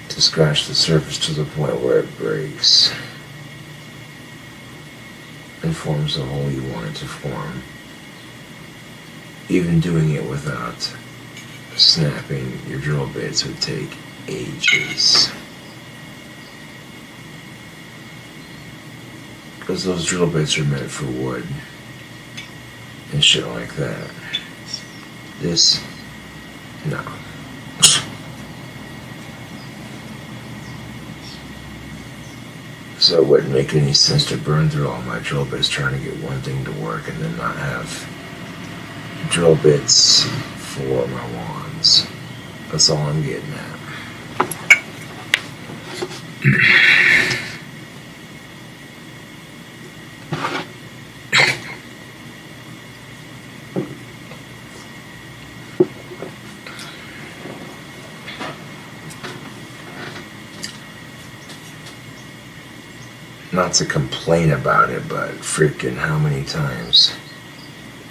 to scratch the surface to the point where it breaks and forms the hole you want it to form. Even doing it without snapping your drill bits would take ages. Because those drill bits are meant for wood and shit like that. This, no. So it wouldn't make any sense to burn through all my drill bits trying to get one thing to work and then not have drill bits for my wands. That's all I'm getting at. Not to complain about it, but freaking how many times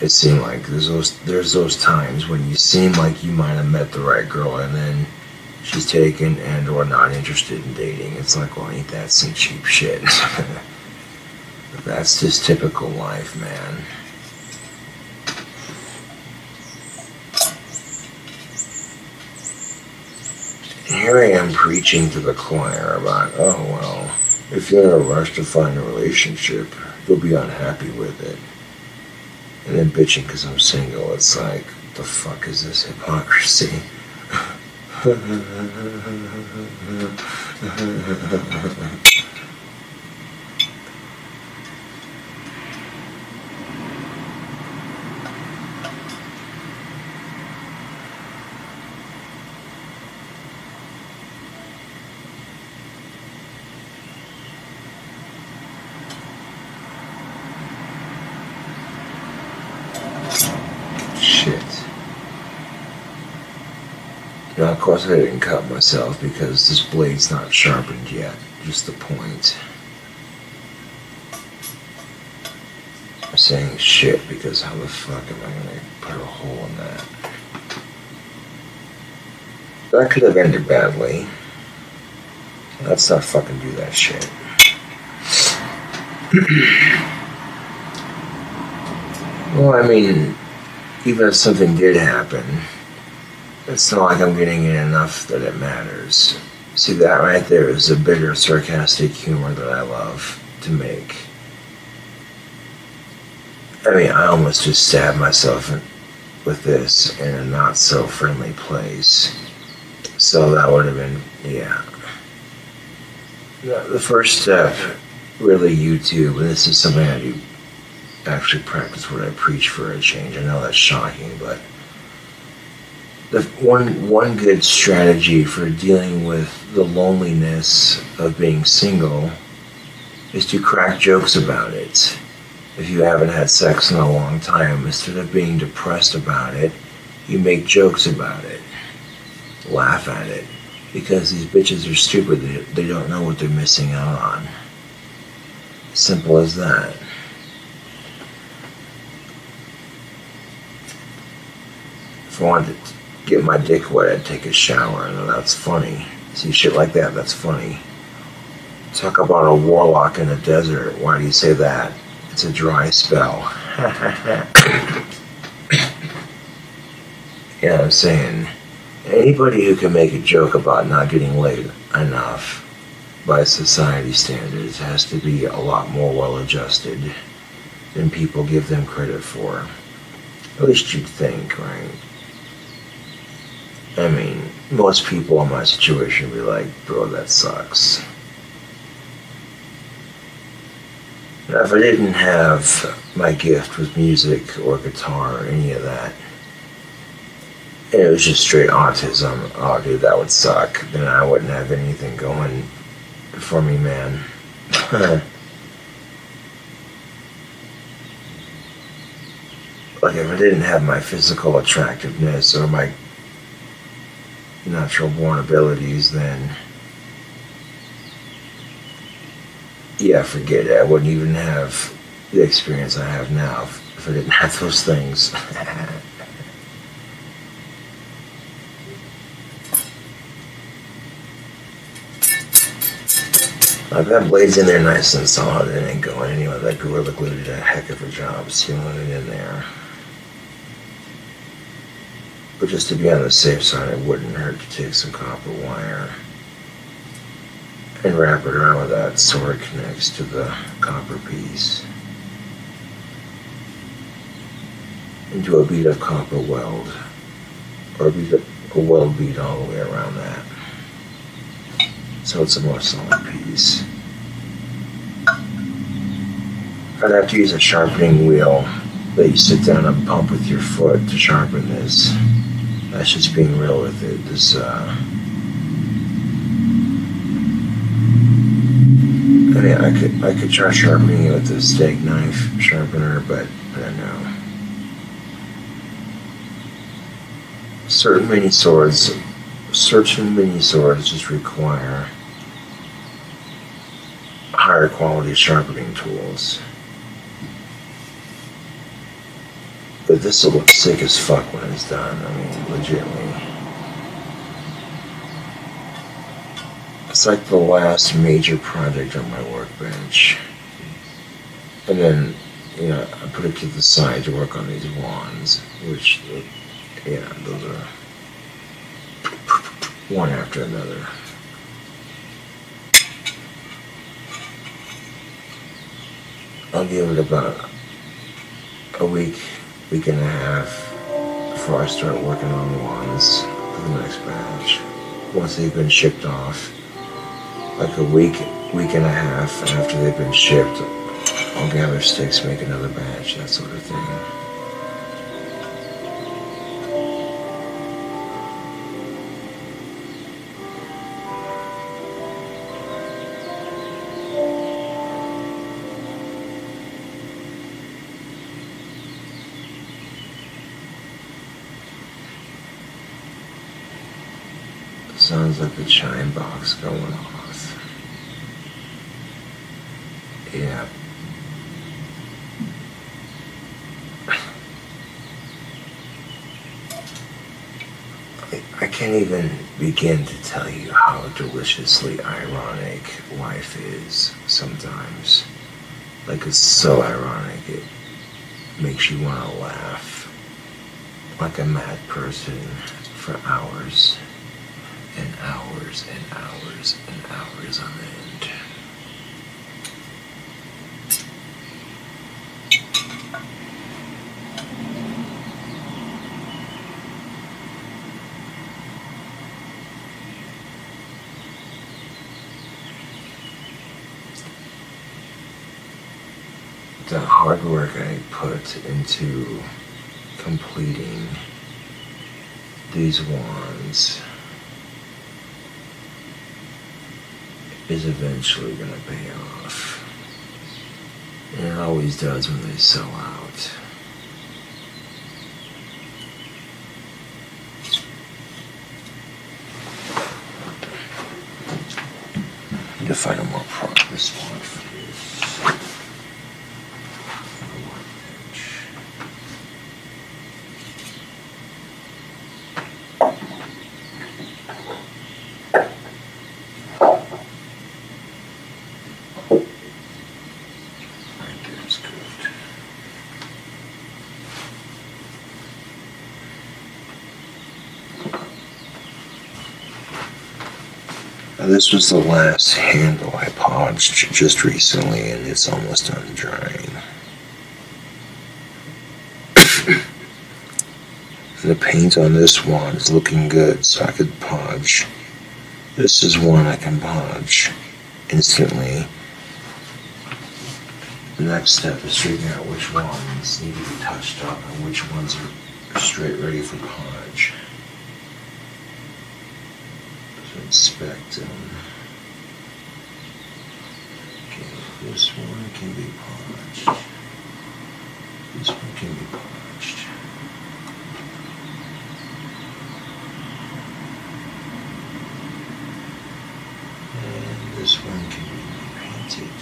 it seemed like there's those times when you seem like you might have met the right girl and then she's taken and or not interested in dating. It's like, well, ain't that some cheap shit? That's just typical life, man. And here I am preaching to the choir about, oh well, if you're in a rush to find a relationship, you'll be unhappy with it. And then bitching because I'm single. It's like, what the fuck is this hypocrisy? Now, of course, I didn't cut myself because this blade's not sharpened yet, just the point. I'm saying shit because how the fuck am I gonna put a hole in that? That could have ended badly. Let's not fucking do that shit. Well, I mean, even if something did happen, it's not like I'm getting in enough that it matters. See, that right there is the bitter, sarcastic humor that I love to make. I mean, I almost just stabbed myself with this in a not-so-friendly place. So that would have been, yeah. The first step, really YouTube, and this is something I do actually practice what I preach for a change. I know that's shocking, but the one good strategy for dealing with the loneliness of being single is to crack jokes about it. If you haven't had sex in a long time, instead of being depressed about it, you make jokes about it. Laugh at it. Because these bitches are stupid. They don't know what they're missing out on. Simple as that. If I wanted to get my dick wet, I'd take a shower, and that's funny. See, shit like that, that's funny. Talk about a warlock in a desert. Why do you say that? It's a dry spell. You know what I'm saying? Anybody who can make a joke about not getting laid enough by society standards has to be a lot more well-adjusted than people give them credit for. At least you'd think, right? I mean, most people in my situation would be like, bro, that sucks. Now, if I didn't have my gift with music or guitar or any of that, and it was just straight autism, oh dude, that would suck. Then I wouldn't have anything going for me, man. Like, if I didn't have my physical attractiveness or my natural born abilities, then yeah, forget it. I wouldn't even have the experience I have now if I didn't have those things. I've got blades in there nice and solid and it ain't going anyway. That Gorilla Glue did a heck of a job sealing it in there. But just to be on the safe side, it wouldn't hurt to take some copper wire and wrap it around with that so it connects to the copper piece. And do a bead of copper weld, or a weld bead all the way around that. So it's a more solid piece. I'd have to use a sharpening wheel that you sit down and pump with your foot to sharpen this. That's just being real with it. This, I mean, I could try sharpening it with a steak knife sharpener, but no. Certain mini swords just require higher quality sharpening tools. But this will look sick as fuck when it's done. I mean, legitimately. It's like the last major project on my workbench. And then, you know, I put it to the side to work on these wands, which, yeah, those are one after another. I'll give it about a week and a half before I start working on the wands for the next batch. Once they've been shipped off, like a week and a half after they've been shipped, I'll gather sticks, make another batch, that sort of thing. Sounds like a chime box going off. Yeah. I can't even begin to tell you how deliciously ironic life is sometimes. Like, it's so ironic, it makes you want to laugh like a mad person for hours and hours and hours and hours on end. The hard work I put into completing these wands is eventually going to pay off. And it always does when they sell out. I need to find a more proper spot for this. This was the last handle I polished just recently, and it's almost done drying. The paint on this one is looking good, so I could polish. This is one I can polish instantly. The next step is figuring out which ones need to be touched up and which ones are straight ready for polish. Inspect them. Okay, this one can be polished. This one can be polished. And this one can be painted.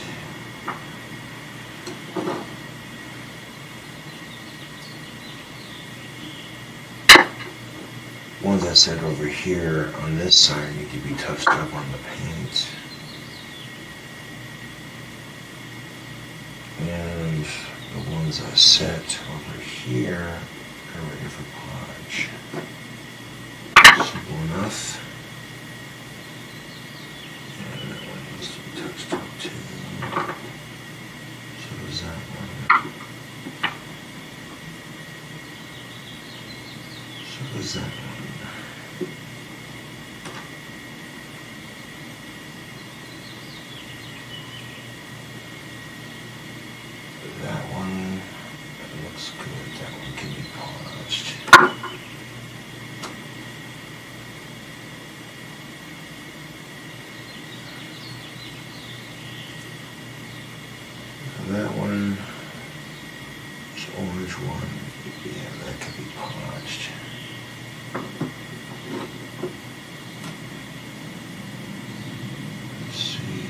Ones I said over here on this side need to be touched up on the paint. And the ones I set over here are ready for podge. Simple enough. And that one needs to be touched up too. So does that one. So does that one. That one looks good. That one can be polished. That one, this orange one, yeah, that can be polished. Let's see.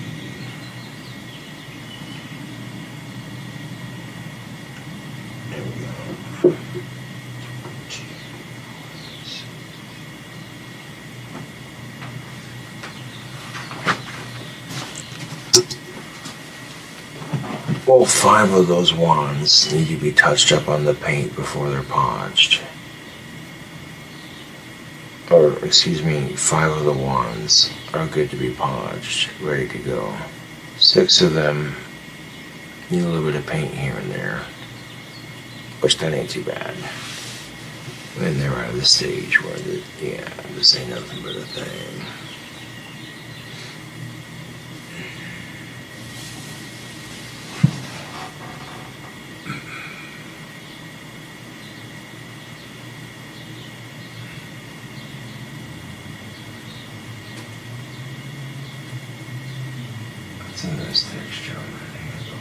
There we go. All 5 of those wands need to be touched up on the paint before they're podged. Or, excuse me, 5 of the wands are good to be podged, ready to go. 6 of them need a little bit of paint here and there, which that ain't too bad. And they're out of the stage where, this ain't nothing but a thing. It's a nice texture on that handle.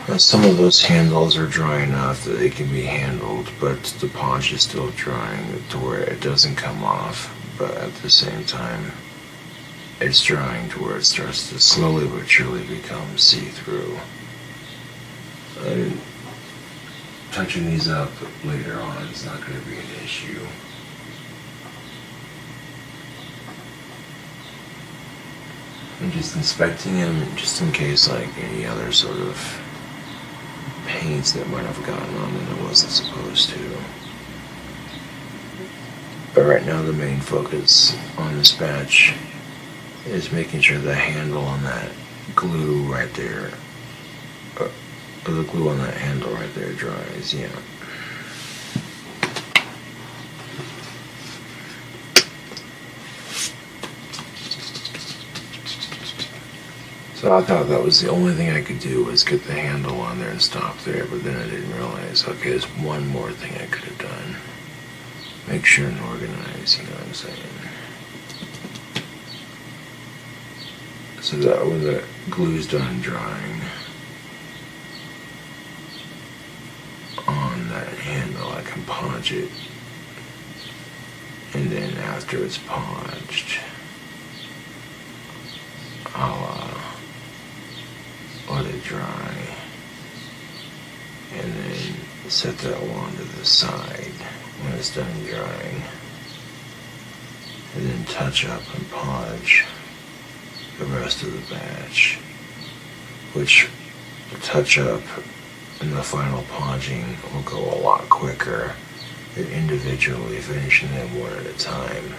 Now, some of those handles are dry enough that they can be handled, but the polish is still drying to where it doesn't come off, but at the same time it's drying to where it starts to slowly but surely become see-through. And touching these up later on is not going to be an issue. I'm just inspecting them just in case, like, any other sort of paints that might have gotten on and it wasn't supposed to. But right now the main focus on this batch is making sure the handle on that glue right there, the glue on that handle right there dries, yeah. So I thought that was the only thing I could do was get the handle on there and stop there, but then I didn't realize, okay, there's one more thing I could have done. Make sure and organize, you know what I'm saying? So that when the glue's done drying on that handle, I can podge it. And then after it's podged, I'll let it dry. And then set that wand to the side when it's done drying. And then touch up and podge the rest of the batch, which the touch up and the final podging will go a lot quicker than individually finishing them one at a time.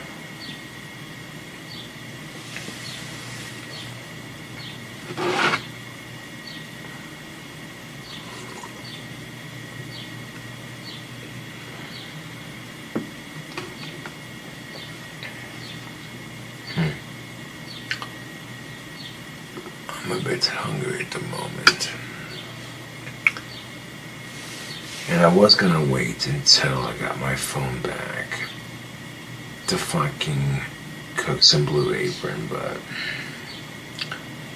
I'm a bit hungry at the moment. And I was gonna wait until I got my phone back to fucking cook some Blue Apron, but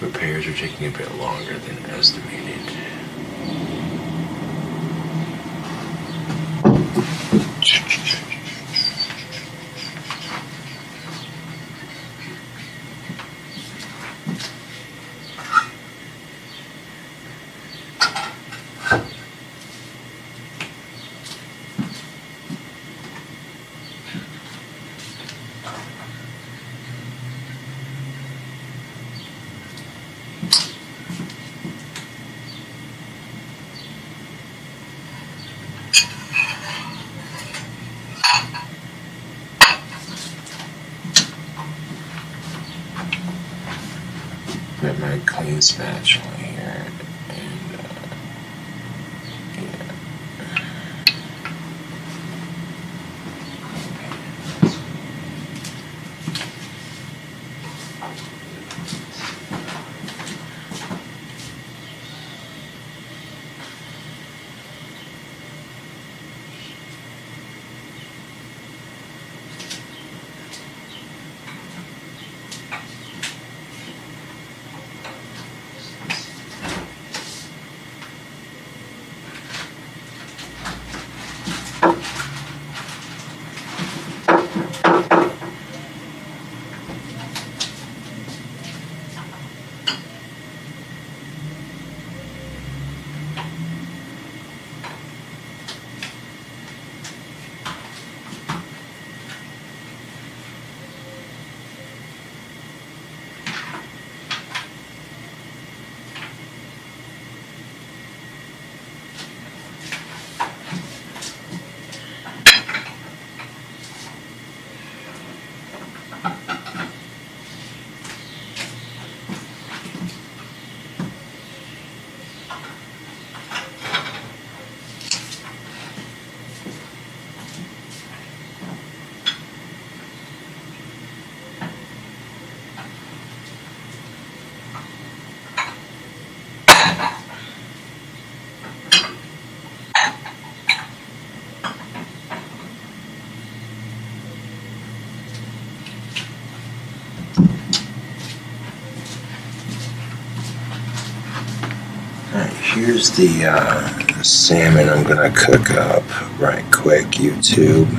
repairs are taking a bit longer than estimated. grab my clean spatula here and yeah. Here's the salmon I'm gonna cook up right quick, YouTube.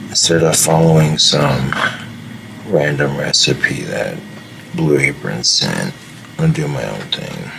Instead of following some random recipe that Blue Apron sent, I'm gonna do my own thing.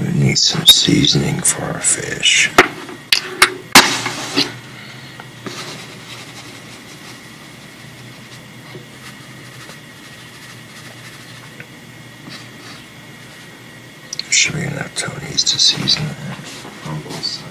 We need some seasoning for our fish. There should be enough Tony's to season that on both sides.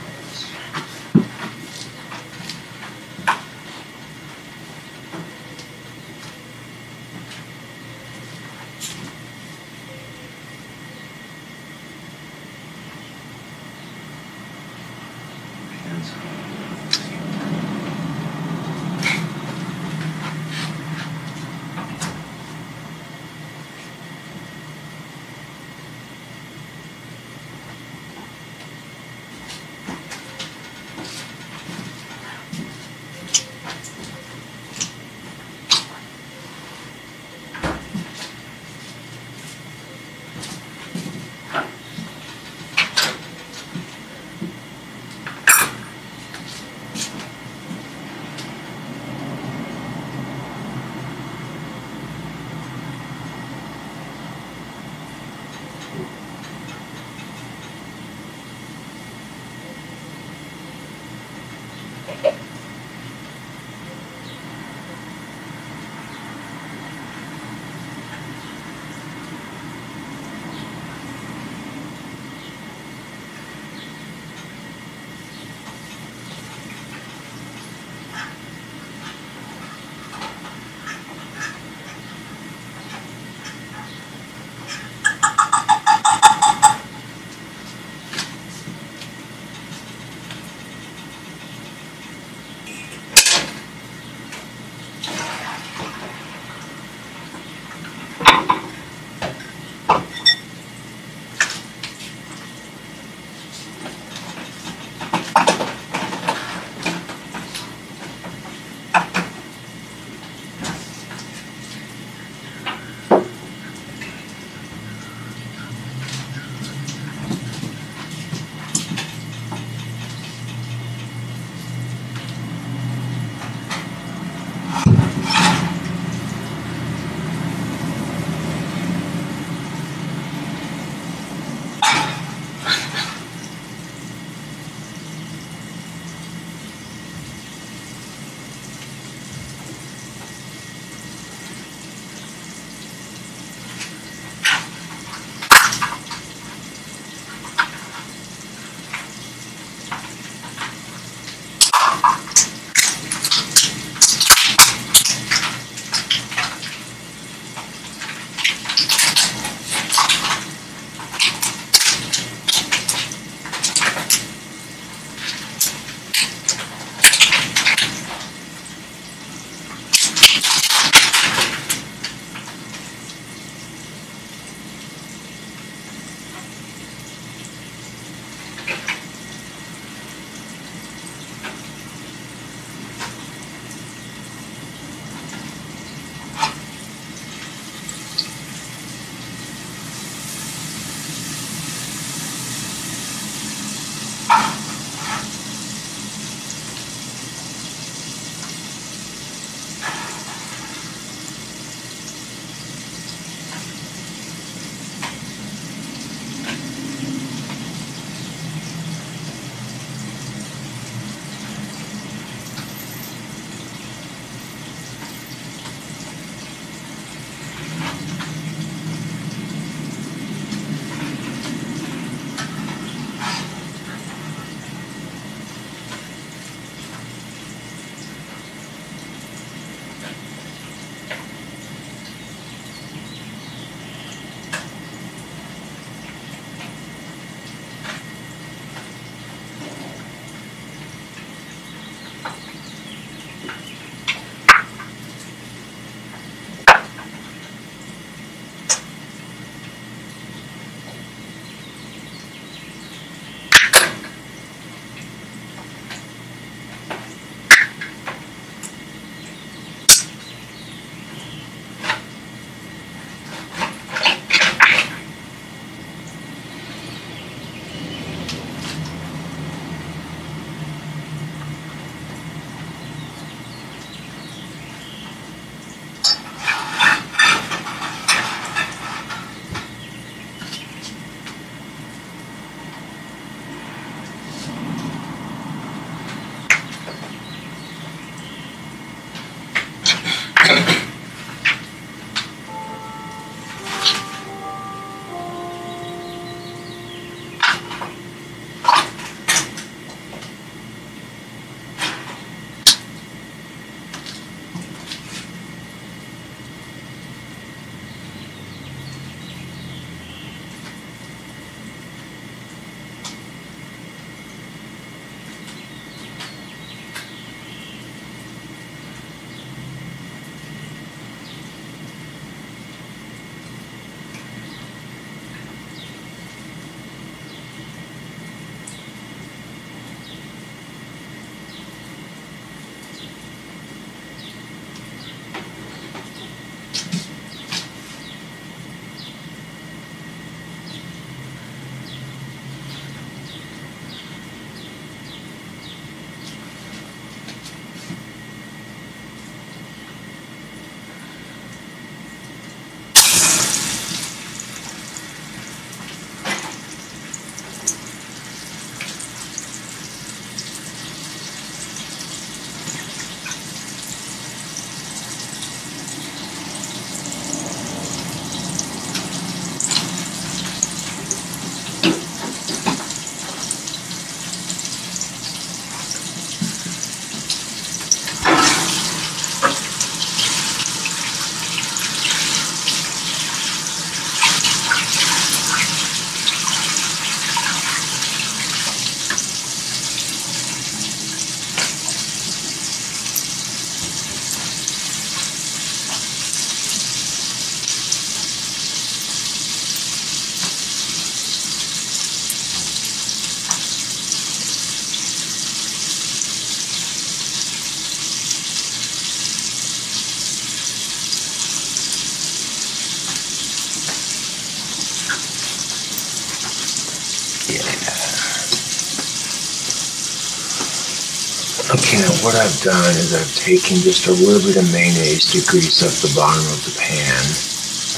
Okay, now what I've done is I've taken just a little bit of mayonnaise to grease up the bottom of the pan.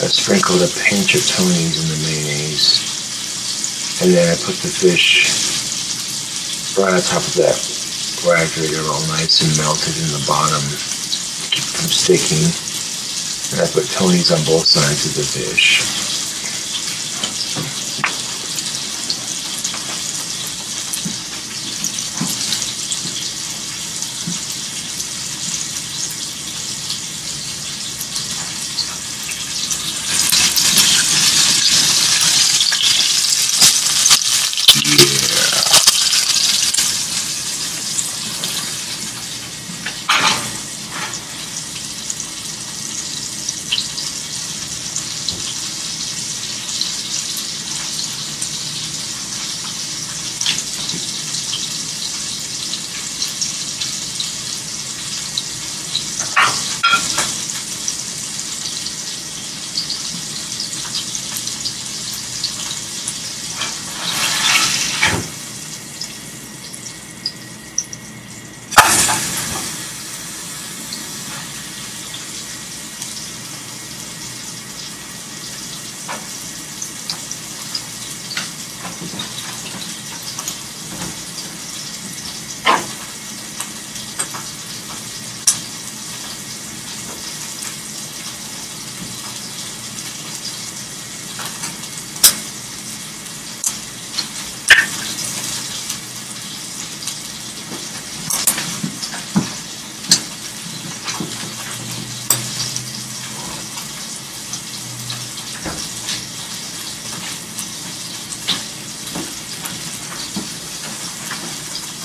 I've sprinkled a pinch of Tony's in the mayonnaise. And then I put the fish right on top of that rag to get it all nice and melted in the bottom to keep it from sticking. And I put Tony's on both sides of the fish.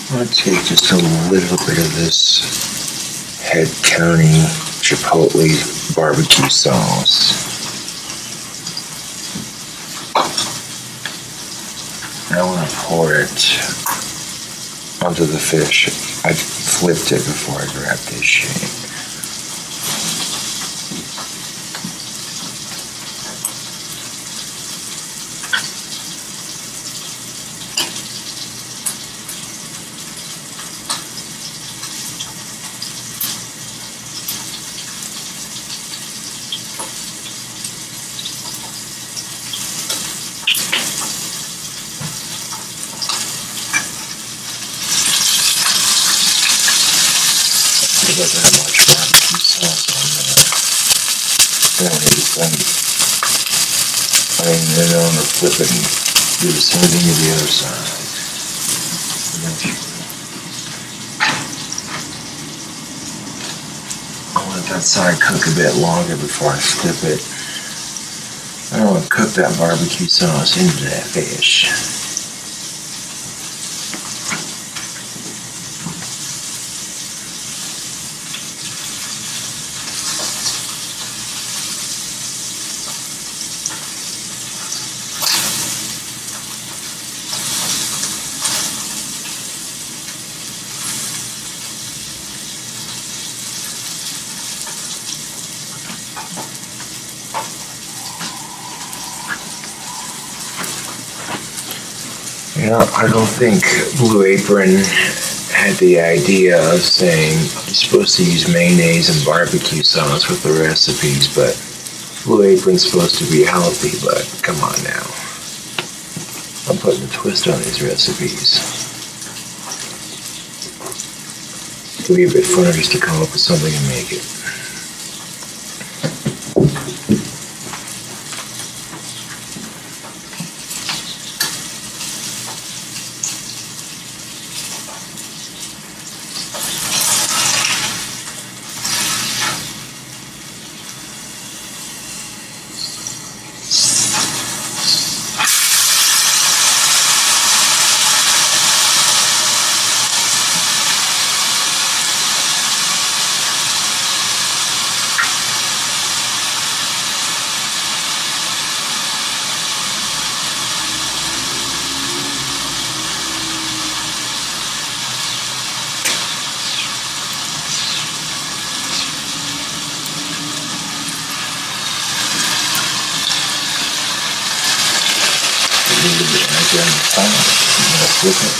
I'm going to take just a little bit of this Head County Chipotle barbecue sauce. And I want to pour it onto the fish. I flipped it before I grabbed this shape. It doesn't have much barbecue sauce on there. Then I'm going to flip it and do the same thing to the other side. I'll let that side cook a bit longer before I flip it. I don't want to cook that barbecue sauce into that fish. You know, I don't think Blue Apron had the idea of saying you're supposed to use mayonnaise and barbecue sauce with the recipes, but Blue Apron's supposed to be healthy, but come on now. I'm putting a twist on these recipes. It'll be a bit funner just to come up with something and make it. I'm gonna flip it.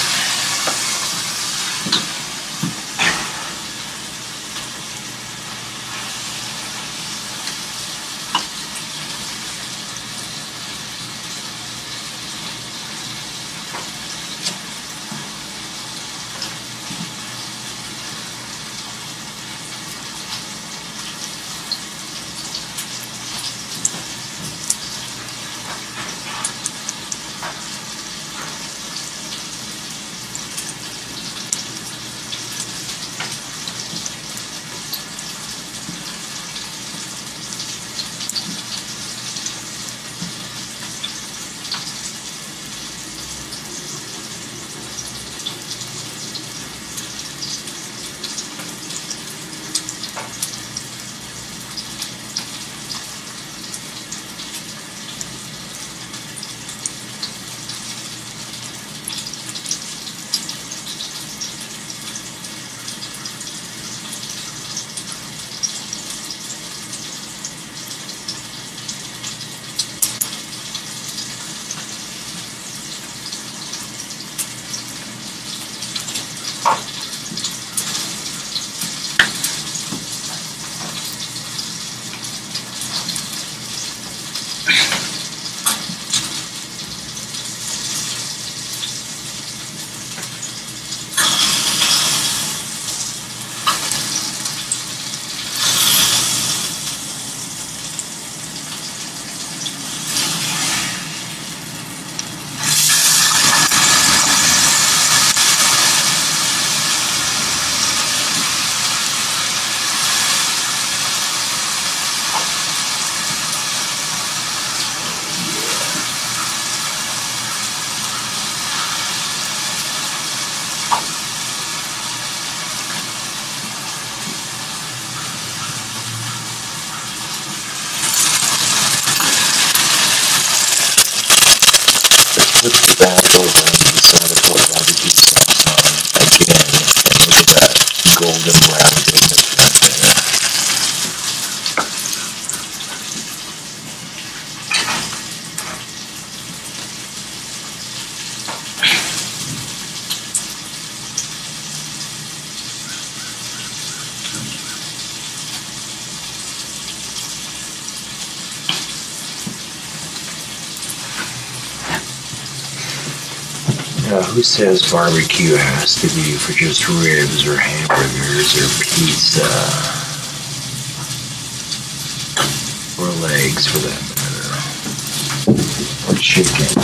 put the tobacco down to the side of the barbecue sauce on again, and look at that golden brown goodness right there. Who says barbecue has to be for just ribs or hamburgers or pizza or legs for that matter, or chicken?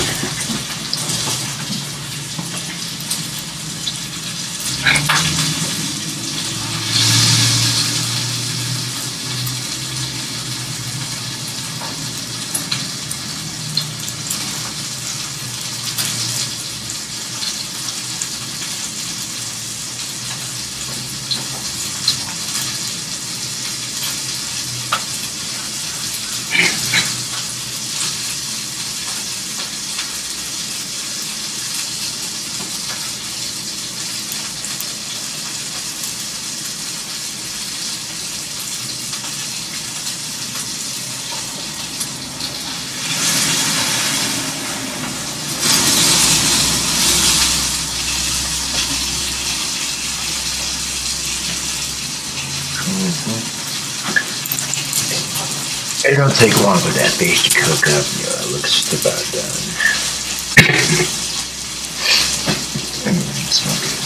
It don't take long for that base to cook up. You know, it looks just about done. Smoke it.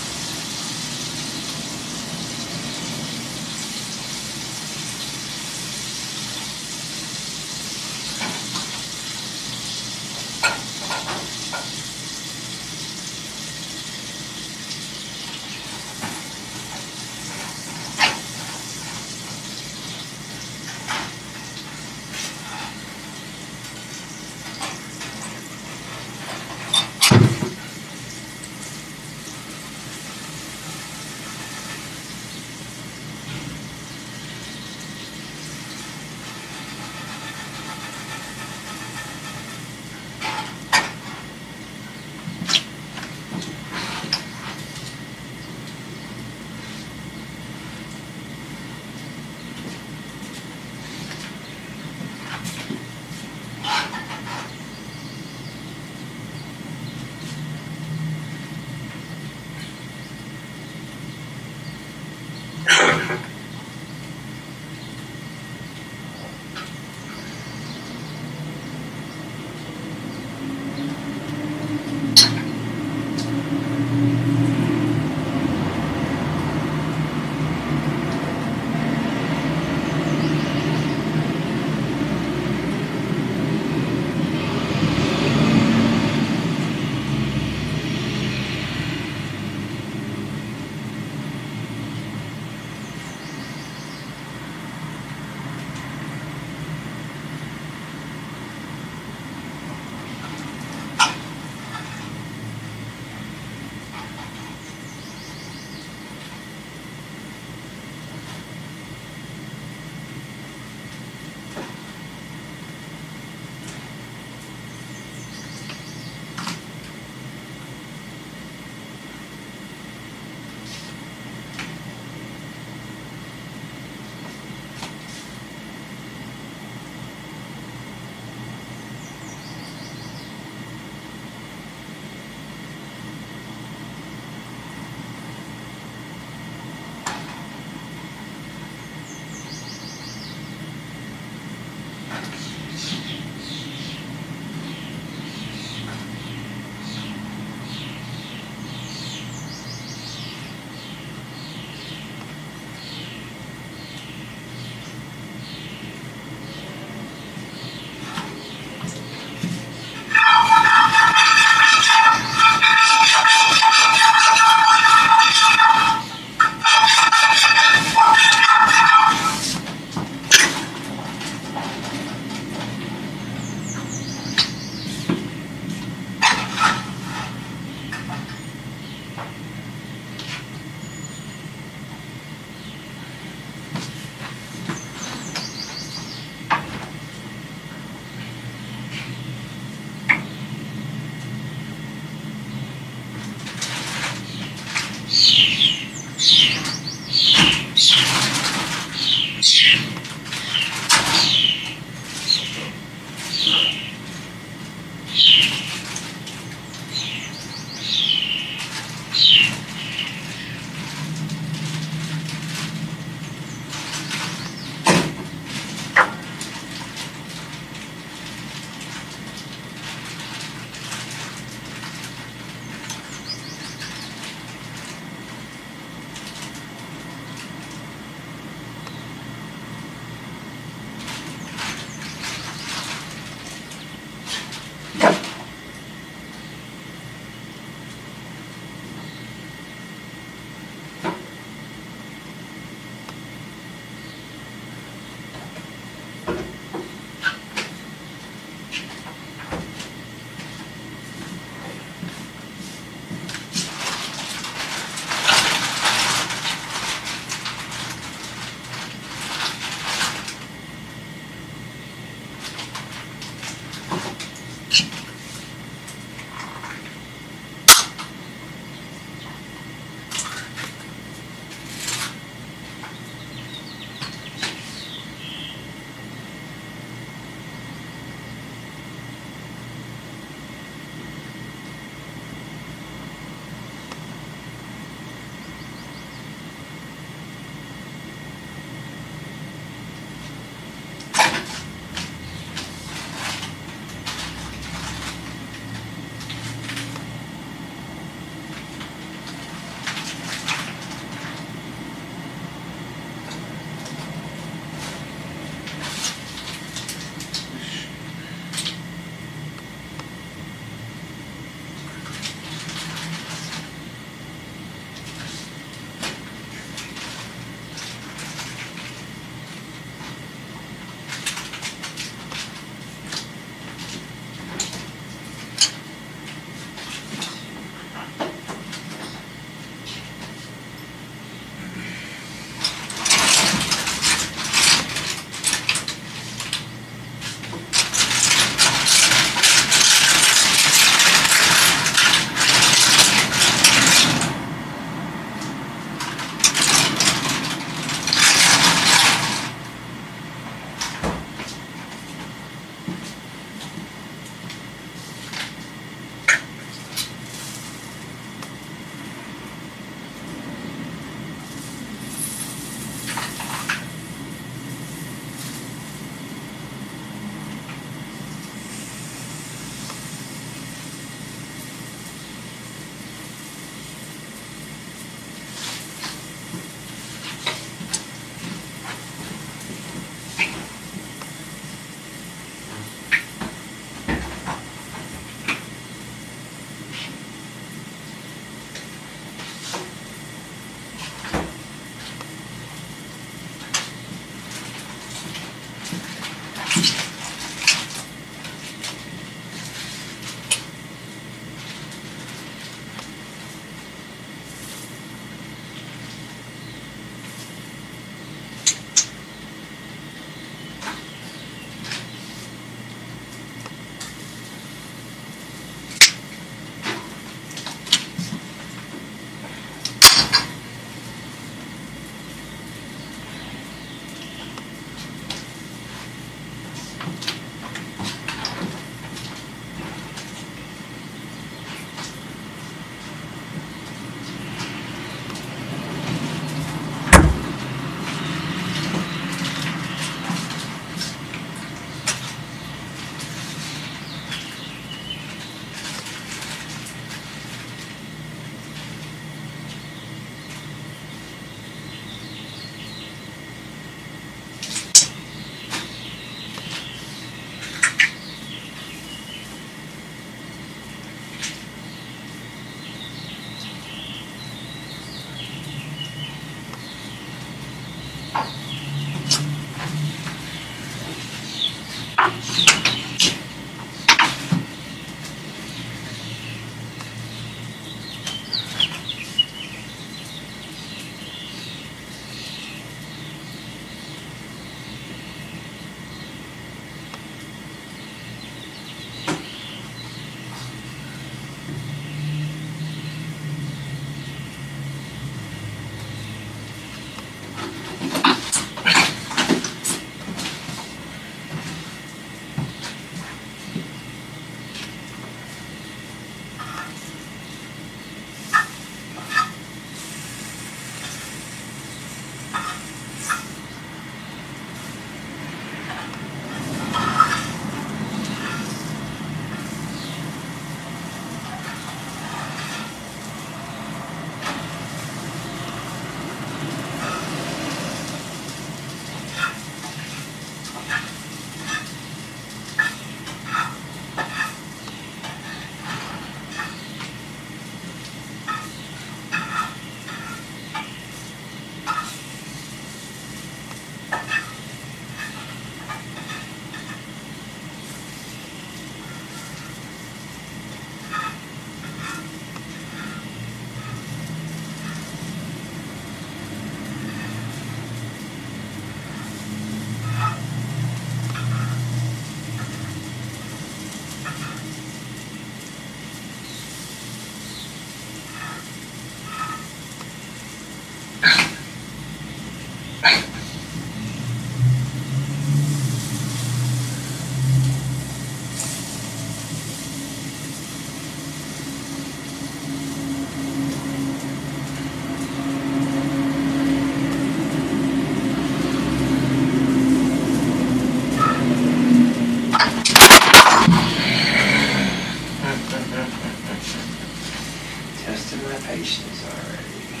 Testing my patience already.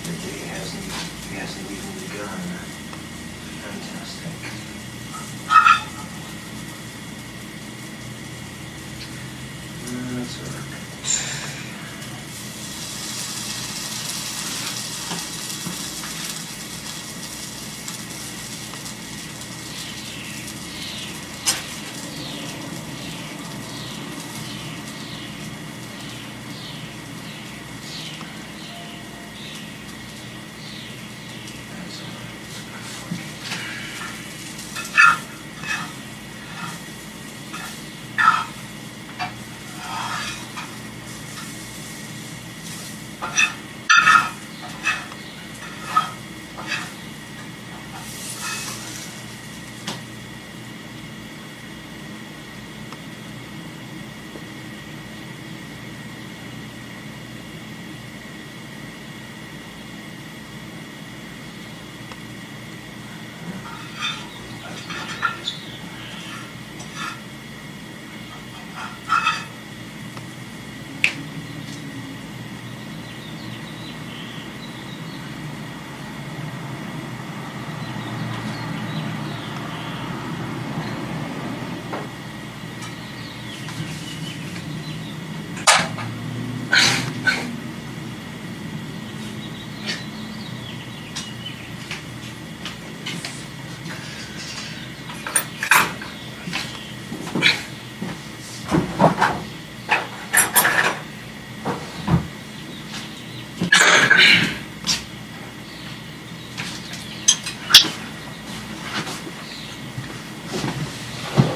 The day hasn't even begun. Fantastic. That's alright.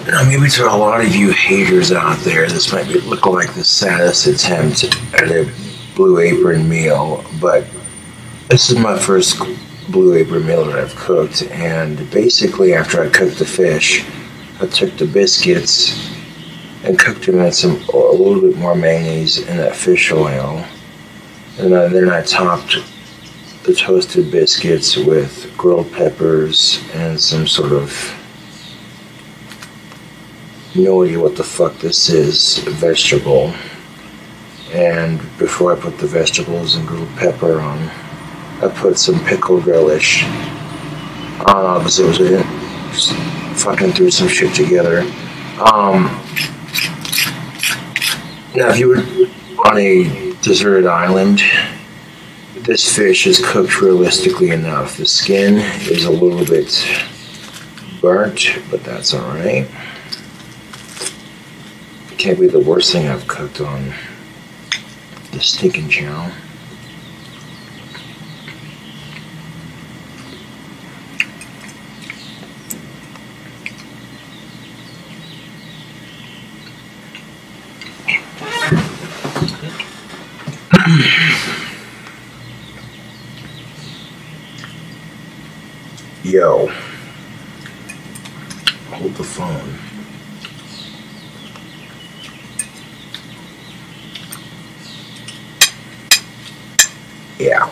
Now, maybe to a lot of you haters out there, this might look like the saddest attempt at a Blue Apron meal, but this is my first Blue Apron meal that I've cooked, and basically after I cooked the fish, I took the biscuits and cooked them in a little bit more mayonnaise in that fish oil, and then I topped the toasted biscuits with grilled peppers and some sort of, no idea what the fuck this is, vegetable. And before I put the vegetables and grilled pepper on, I put some pickled relish on because it was just fucking threw some shit together. Now, if you were on a deserted island, this fish is cooked realistically enough. The skin is a little bit burnt, but that's alright. Can't be the worst thing I've cooked on the stinking channel. Yo, hold the phone. Yeah.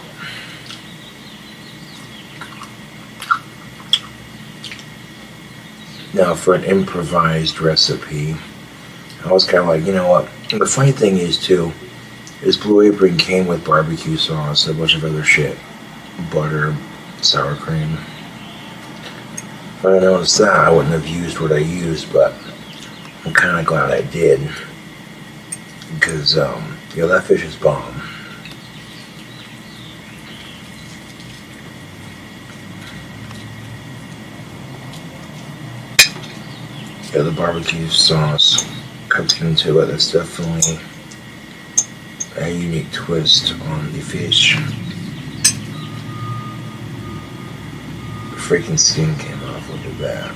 Now for an improvised recipe, I was kind of like, you know what? And the funny thing is too, is Blue Apron came with barbecue sauce, a bunch of other shit, butter, sour cream. If I noticed that, I wouldn't have used what I used, but I'm kind of glad I did, because you know, that fish is bomb. Yeah, the barbecue sauce cooked into it. That's definitely a unique twist on the fish. The freaking skin came off. Look at that.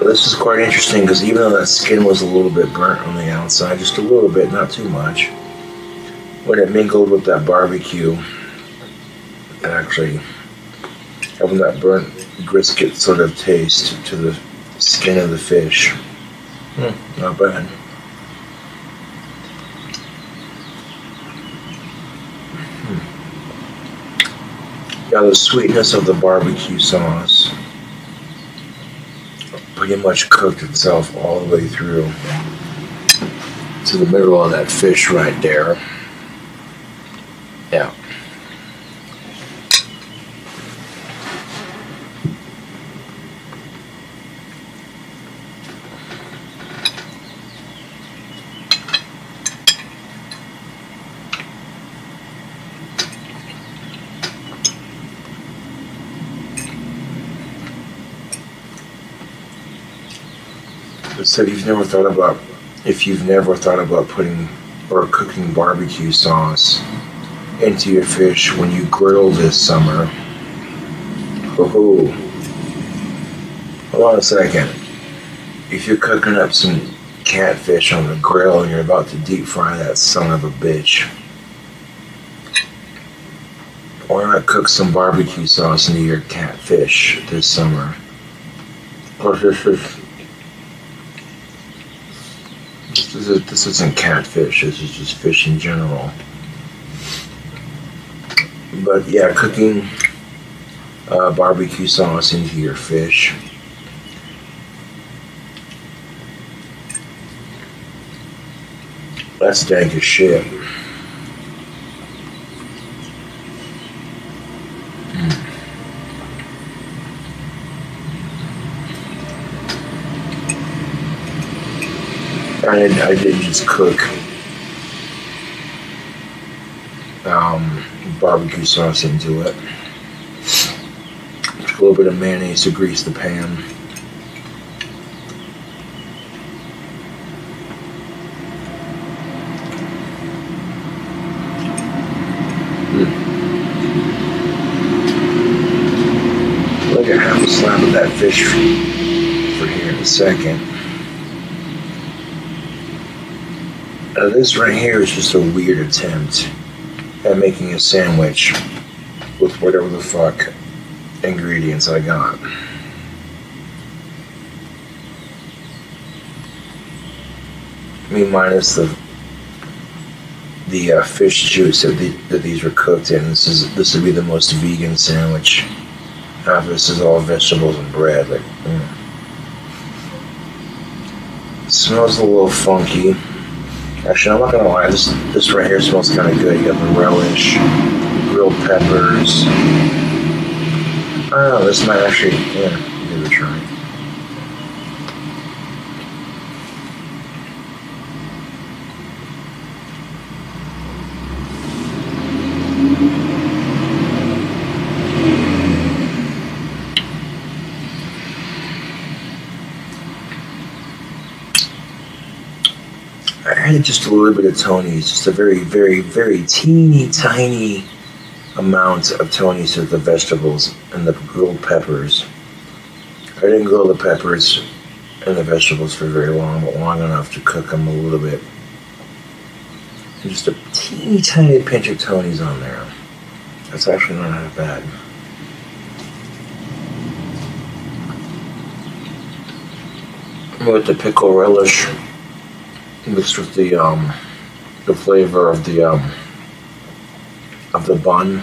This is quite interesting because even though that skin was a little bit burnt on the outside, just a little bit, not too much, when it mingled with that barbecue, it actually having that burnt brisket sort of taste to the skin of the fish. Not bad. Yeah, the sweetness of the barbecue sauce pretty much cooked itself all the way through to the middle of that fish right there. Yeah. So if you've never thought about putting or cooking barbecue sauce into your fish when you grill this summer, hold on a second. If you're cooking up some catfish on the grill and you're about to deep fry that son of a bitch, why not cook some barbecue sauce into your catfish this summer? This isn't catfish, this is just fish in general. But yeah, cooking barbecue sauce into your fish. That's dank as shit. I didn't just cook barbecue sauce into it. Just a little bit of mayonnaise to grease the pan. Look at half a slab of that fish for here in a second. This right here is just a weird attempt at making a sandwich with whatever the fuck ingredients I got. I mean, minus the fish juice that these were cooked in. This would be the most vegan sandwich. Half of this is all vegetables and bread. Like, It smells a little funky. Actually, I'm not gonna lie, this right here smells kind of good. You got the relish, grilled peppers. I don't know, this might actually, give it a try. I added just a little bit of Tony's, just a very, very, very teeny tiny amount of Tony's to the vegetables and the grilled peppers. I didn't grill the peppers and the vegetables for very long, but long enough to cook them a little bit. And just a teeny tiny pinch of Tony's on there. That's actually not that bad. With the pickle relish mixed with the flavor of the bun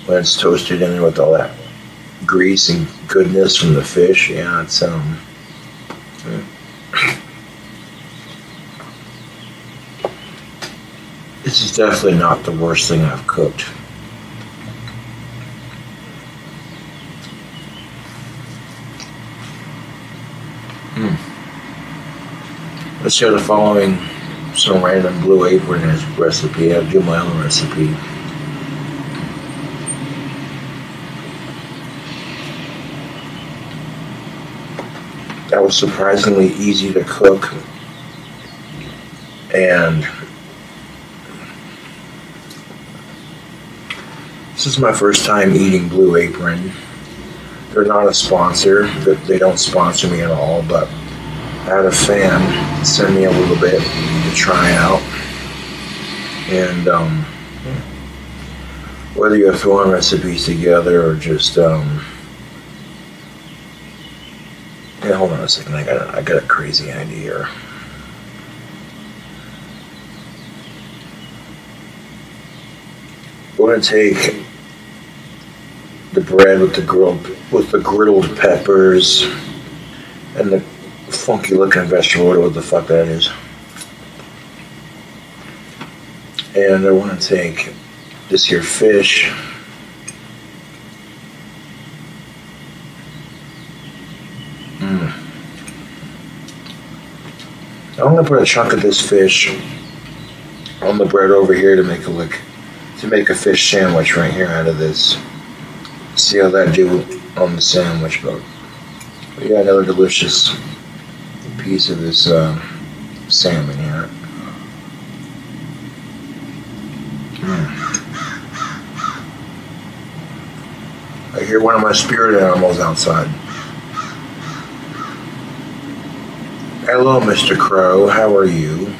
when it's toasted in there with all that grease and goodness from the fish. Yeah, it's This is definitely not the worst thing I've cooked. Instead of following some random Blue Apron recipe, I do my own recipe. That was surprisingly easy to cook, and this is my first time eating Blue Apron. They're not a sponsor, they don't sponsor me at all, but I had a fan send me a little bit to try out. And whether you're throwing recipes together or just yeah, hold on a second, I got a crazy idea here. We're gonna take the bread with the grilled peppers and the funky looking vegetable, whatever the fuck that is. And I want to take this here fish. I'm gonna put a chunk of this fish on the bread over here to make a fish sandwich right here out of this. See how that do on the sandwich, but yeah, another delicious piece of this salmon here. I hear one of my spirit animals outside. Hello, Mr. Crow. How are you?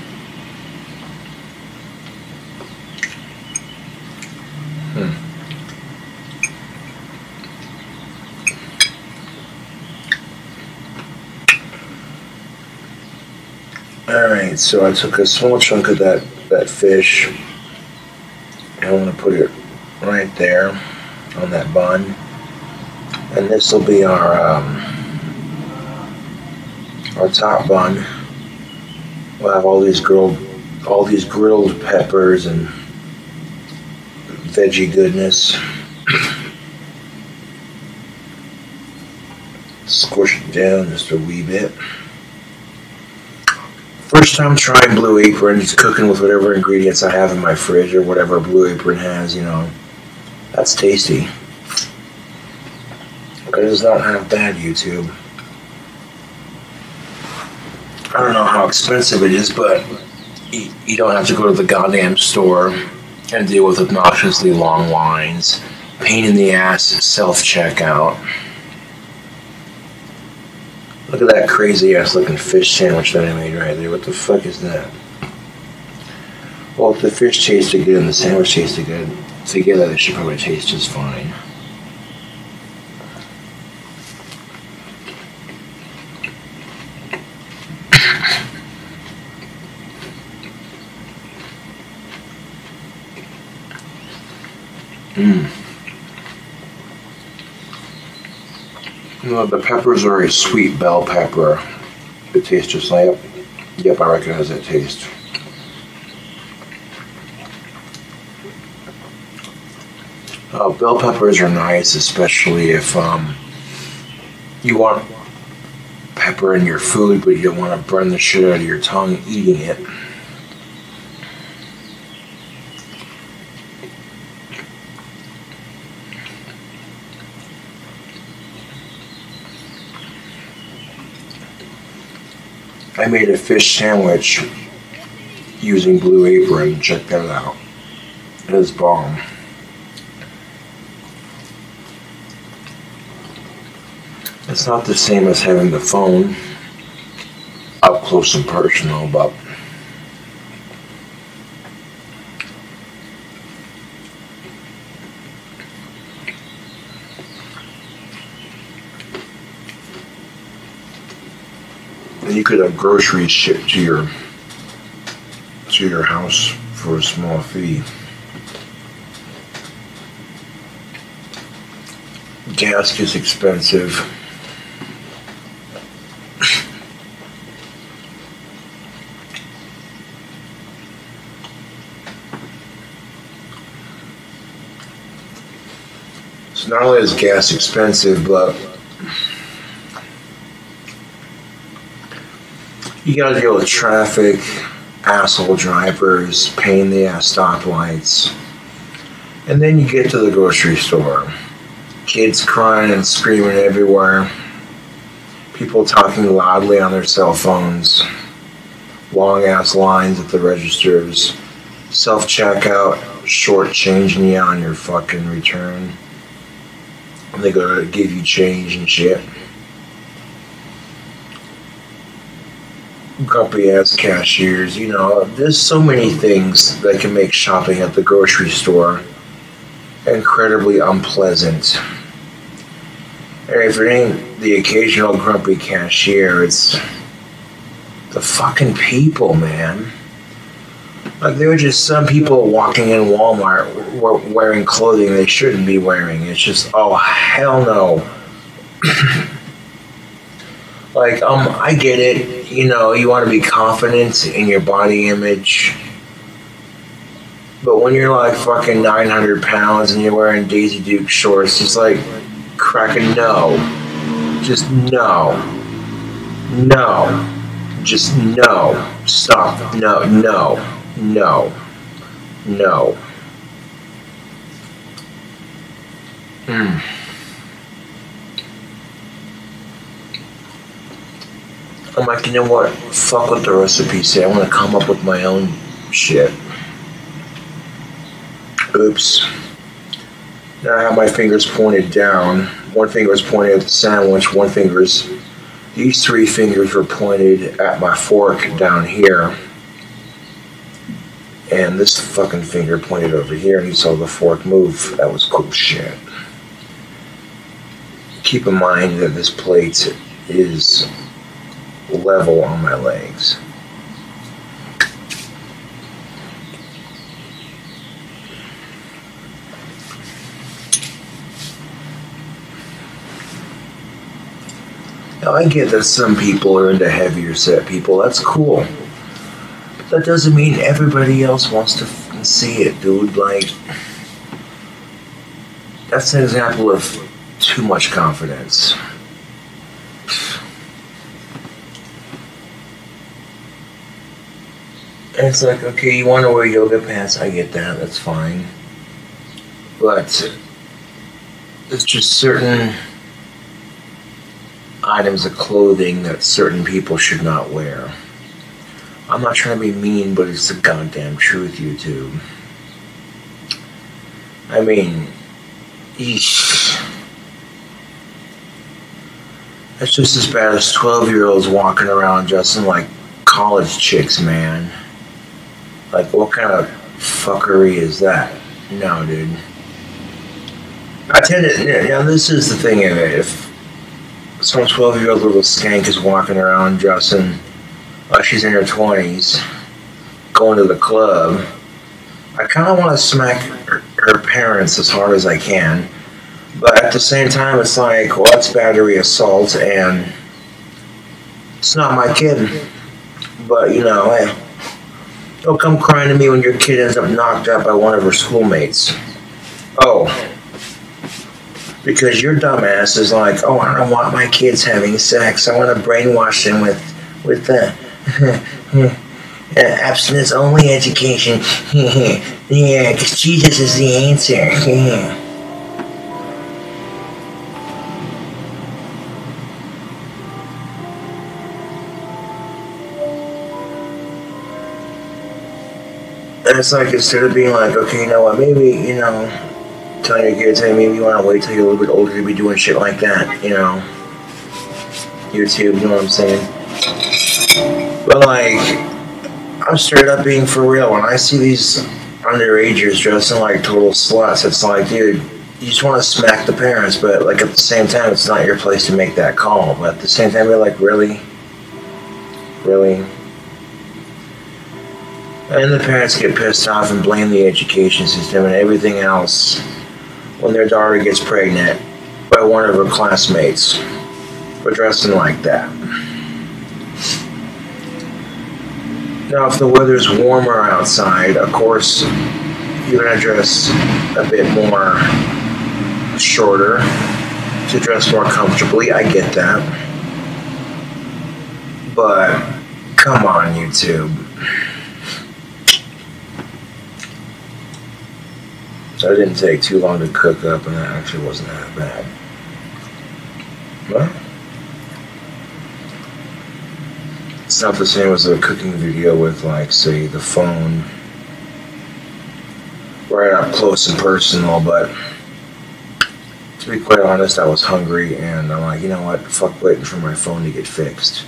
Alright, so I took a small chunk of that fish, and I'm going to put it right there on that bun. And this will be our top bun. We'll have all these grilled peppers and veggie goodness. Squish it down just a wee bit. First time trying Blue Apron, just cooking with whatever ingredients I have in my fridge or whatever Blue Apron has, you know. That's tasty. It does not have bad YouTube. I don't know how expensive it is, but you don't have to go to the goddamn store and deal with obnoxiously long lines. Pain in the ass self-checkout. Look at that crazy ass looking fish sandwich that I made right there. What the fuck is that? Well, if the fish tasted good and the sandwich tasted good, together they should probably taste just fine. You know, the peppers are a sweet bell pepper. It tastes just like, yep, I recognize that taste. Bell peppers are nice, especially if you want pepper in your food, but you don't want to burn the shit out of your tongue eating it. I made a fish sandwich using Blue Apron. Check that out. It is bomb. It's not the same as having the phone up close and personal, but and you could have groceries shipped to your house for a small fee. Gas is expensive. not only is gas expensive, but you gotta deal with traffic, asshole drivers, pain in the ass stoplights. And then you get to the grocery store. Kids crying and screaming everywhere. People talking loudly on their cell phones. Long ass lines at the registers. Self-checkout, short-changing you on your fucking return. And they go to give you change and shit. Grumpy ass cashiers, you know, there's so many things that can make shopping at the grocery store incredibly unpleasant. And if it ain't the occasional grumpy cashier, it's the fucking people, man. Like, there are just some people walking in Walmart wearing clothing they shouldn't be wearing. It's just, oh, hell no. Like, I get it. You know, you want to be confident in your body image. But when you're like fucking 900 pounds and you're wearing Daisy Duke shorts, it's like, cracking no. Just no. No. Just no. Stop. No. No. No. No. I'm like, you know what? Fuck what the recipe say. I want to come up with my own shit. Oops. Now I have my fingers pointed down. One finger is pointed at the sandwich. These three fingers were pointed at my fork down here. And this fucking finger pointed over here, and you saw the fork move. That was cool shit. Keep in mind that this plate is level on my legs. Now, I get that some people are into heavier set people. That's cool. But that doesn't mean everybody else wants to see it, dude. Like, that's an example of too much confidence. And it's like, okay, you want to wear yoga pants, I get that, that's fine. But it's just certain items of clothing that certain people should not wear. I'm not trying to be mean, but it's the goddamn truth, YouTube. I mean, eesh. That's just as bad as 12-year-olds walking around dressing like college chicks, man. Like, what kind of fuckery is that? No, dude. I tend to, now this is the thing of it. If some 12-year-old little skank is walking around dressing like she's in her 20s, going to the club, I kind of want to smack her parents as hard as I can. But at the same time, it's like, well, that's battery assault, and it's not my kid. But, you know, hey, don't come crying to me when your kid ends up knocked out by one of her schoolmates. Oh, because your dumbass is like, oh, I don't want my kids having sex. I want to brainwash them with abstinence-only education. Yeah, because Jesus is the answer. And it's like, instead of being like, okay, you know what, maybe, you know, telling your kids, hey, maybe you want to wait till you're a little bit older to be doing shit like that, you know. YouTube, you know what I'm saying? But, like, I'm straight up being for real. When I see these underagers dressing like total sluts, it's like, dude, you just want to smack the parents, but, like, at the same time, it's not your place to make that call. But at the same time, you're like, really? Really? And the parents get pissed off and blame the education system and everything else when their daughter gets pregnant by one of her classmates for dressing like that. Now, if the weather's warmer outside, of course, you're going to dress a bit more shorter to dress more comfortably. I get that. But come on, YouTube. That didn't take too long to cook up, and that actually wasn't that bad. Well, it's not the same as a cooking video with, like, say, the phone right up close and personal, but to be quite honest, I was hungry, and I'm like, you know what, fuck waiting for my phone to get fixed.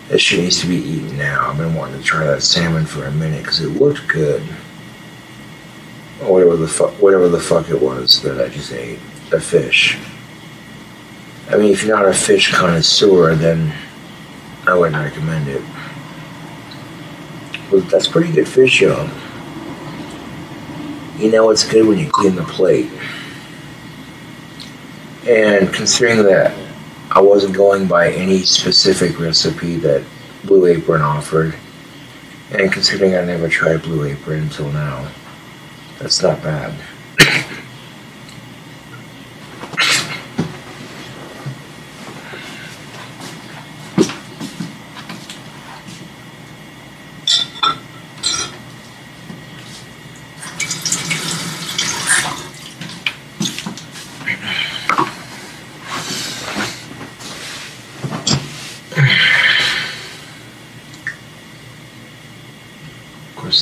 This shit needs to be eaten now. I've been wanting to try that salmon for a minute, because it looked good. Or whatever the fuck it was that I just ate. A fish. I mean, if you're not a fish connoisseur, then I wouldn't recommend it. But that's pretty good fish, y'all. You know it's good when you clean the plate. And considering that I wasn't going by any specific recipe that Blue Apron offered, and considering I never tried Blue Apron until now, that's not bad.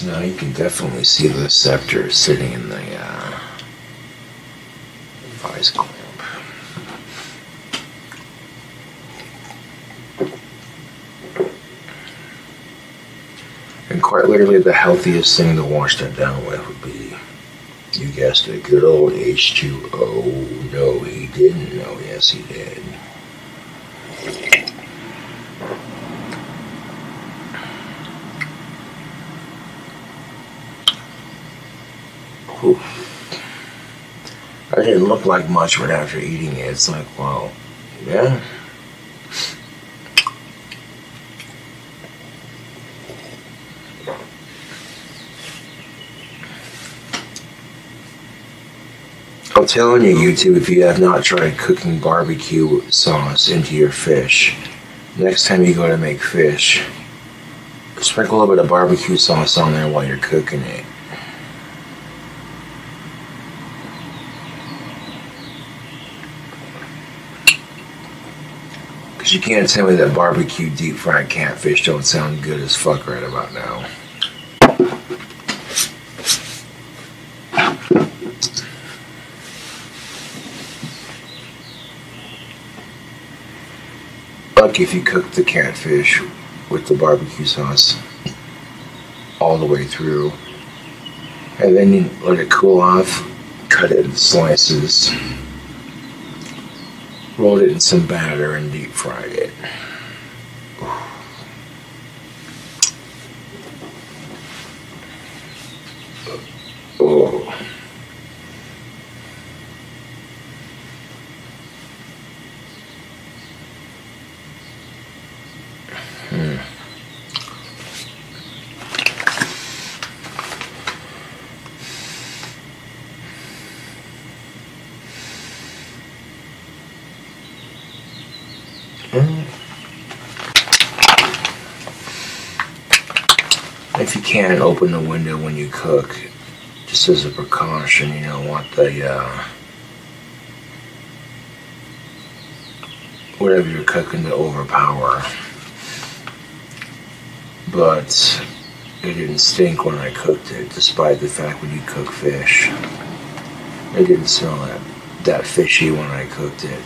Now you can definitely see the scepter sitting in the vice clamp. And quite literally the healthiest thing to wash that down with would be, you guessed it, good old H2O. No, he didn't. No, yes, he did. That didn't look like much, but after eating it, it's like, wow, yeah. I'm telling you, YouTube, if you have not tried cooking barbecue sauce into your fish, next time you go to make fish, sprinkle a little bit of barbecue sauce on there while you're cooking it. You can't tell me that barbecue deep fried catfish don't sound good as fuck right about now. Like if you cook the catfish with the barbecue sauce all the way through, and then you let it cool off, cut it in slices, rolled it in some batter and deep fried it. Oh. If you can, open the window when you cook, just as a precaution. You don't want the whatever you're cooking to overpower. But it didn't stink when I cooked it, despite the fact when you cook fish, it didn't smell that fishy when I cooked it.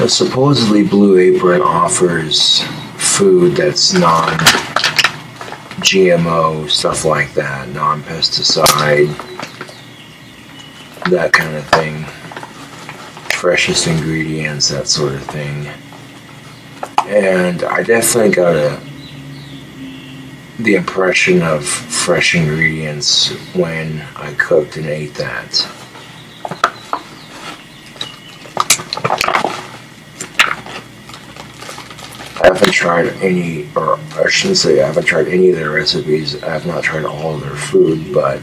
Supposedly Blue Apron offers food that's non-GMO, stuff like that, non-pesticide, that kind of thing, freshest ingredients, that sort of thing. And I definitely got the impression of fresh ingredients when I cooked and ate that. haven't tried any, or I shouldn't say I haven't tried any of their recipes. I have not tried all of their food, but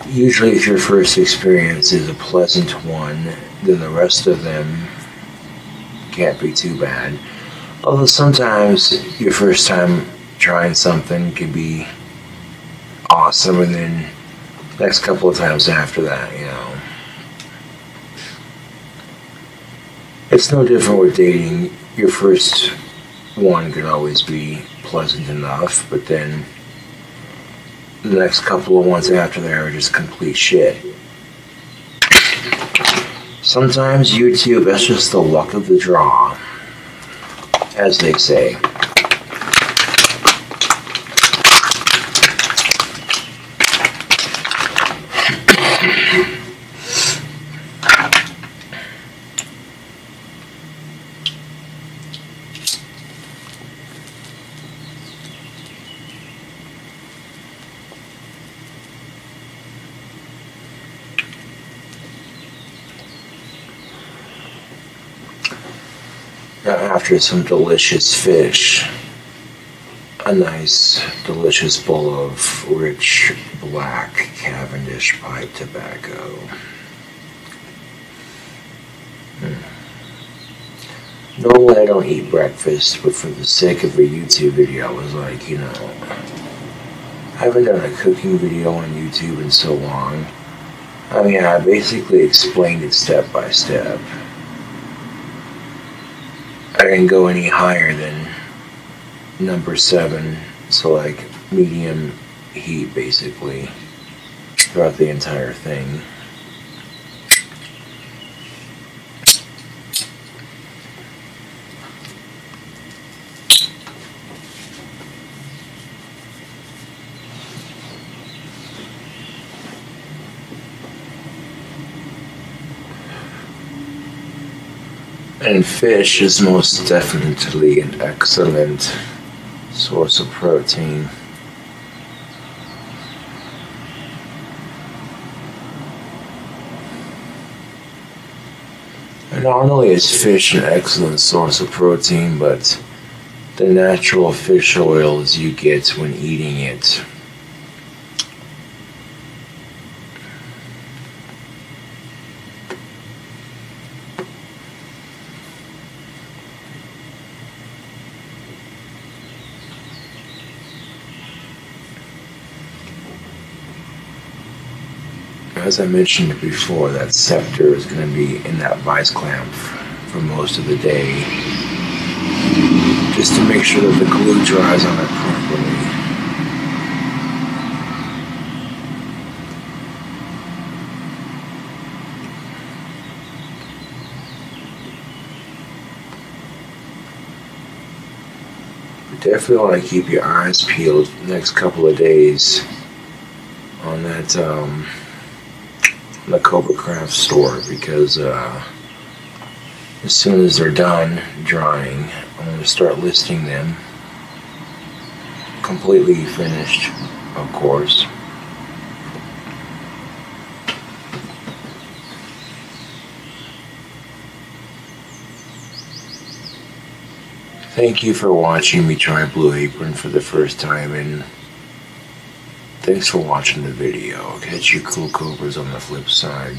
usually if your first experience is a pleasant one, then the rest of them can't be too bad. Although sometimes your first time trying something can be awesome, and then next couple of times after that, you know. It's no different with dating. Your first one could always be pleasant enough, but then the next couple of ones after that are just complete shit. Sometimes YouTube, that's just the luck of the draw, as they say. Now, after some delicious fish, a nice delicious bowl of rich black Cavendish pipe tobacco. Normally I don't eat breakfast, but for the sake of a YouTube video, I was like, you know, I haven't done a cooking video on YouTube in so long. I mean, I basically explained it step by step. I didn't go any higher than number 7, so like medium heat basically throughout the entire thing. And fish is most definitely an excellent source of protein. And not only is fish an excellent source of protein, but the natural fish oils you get when eating it. As I mentioned before, that scepter is going to be in that vice clamp for most of the day, just to make sure that the glue dries on it properly. But definitely want to keep your eyes peeled the next couple of days on that the Cobra Craft store, because as soon as they're done drying, I'm going to start listing them completely finished, of course. Thank you for watching me try Blue Apron for the first time, and thanks for watching the video. I'll catch you cool cobras on the flip side.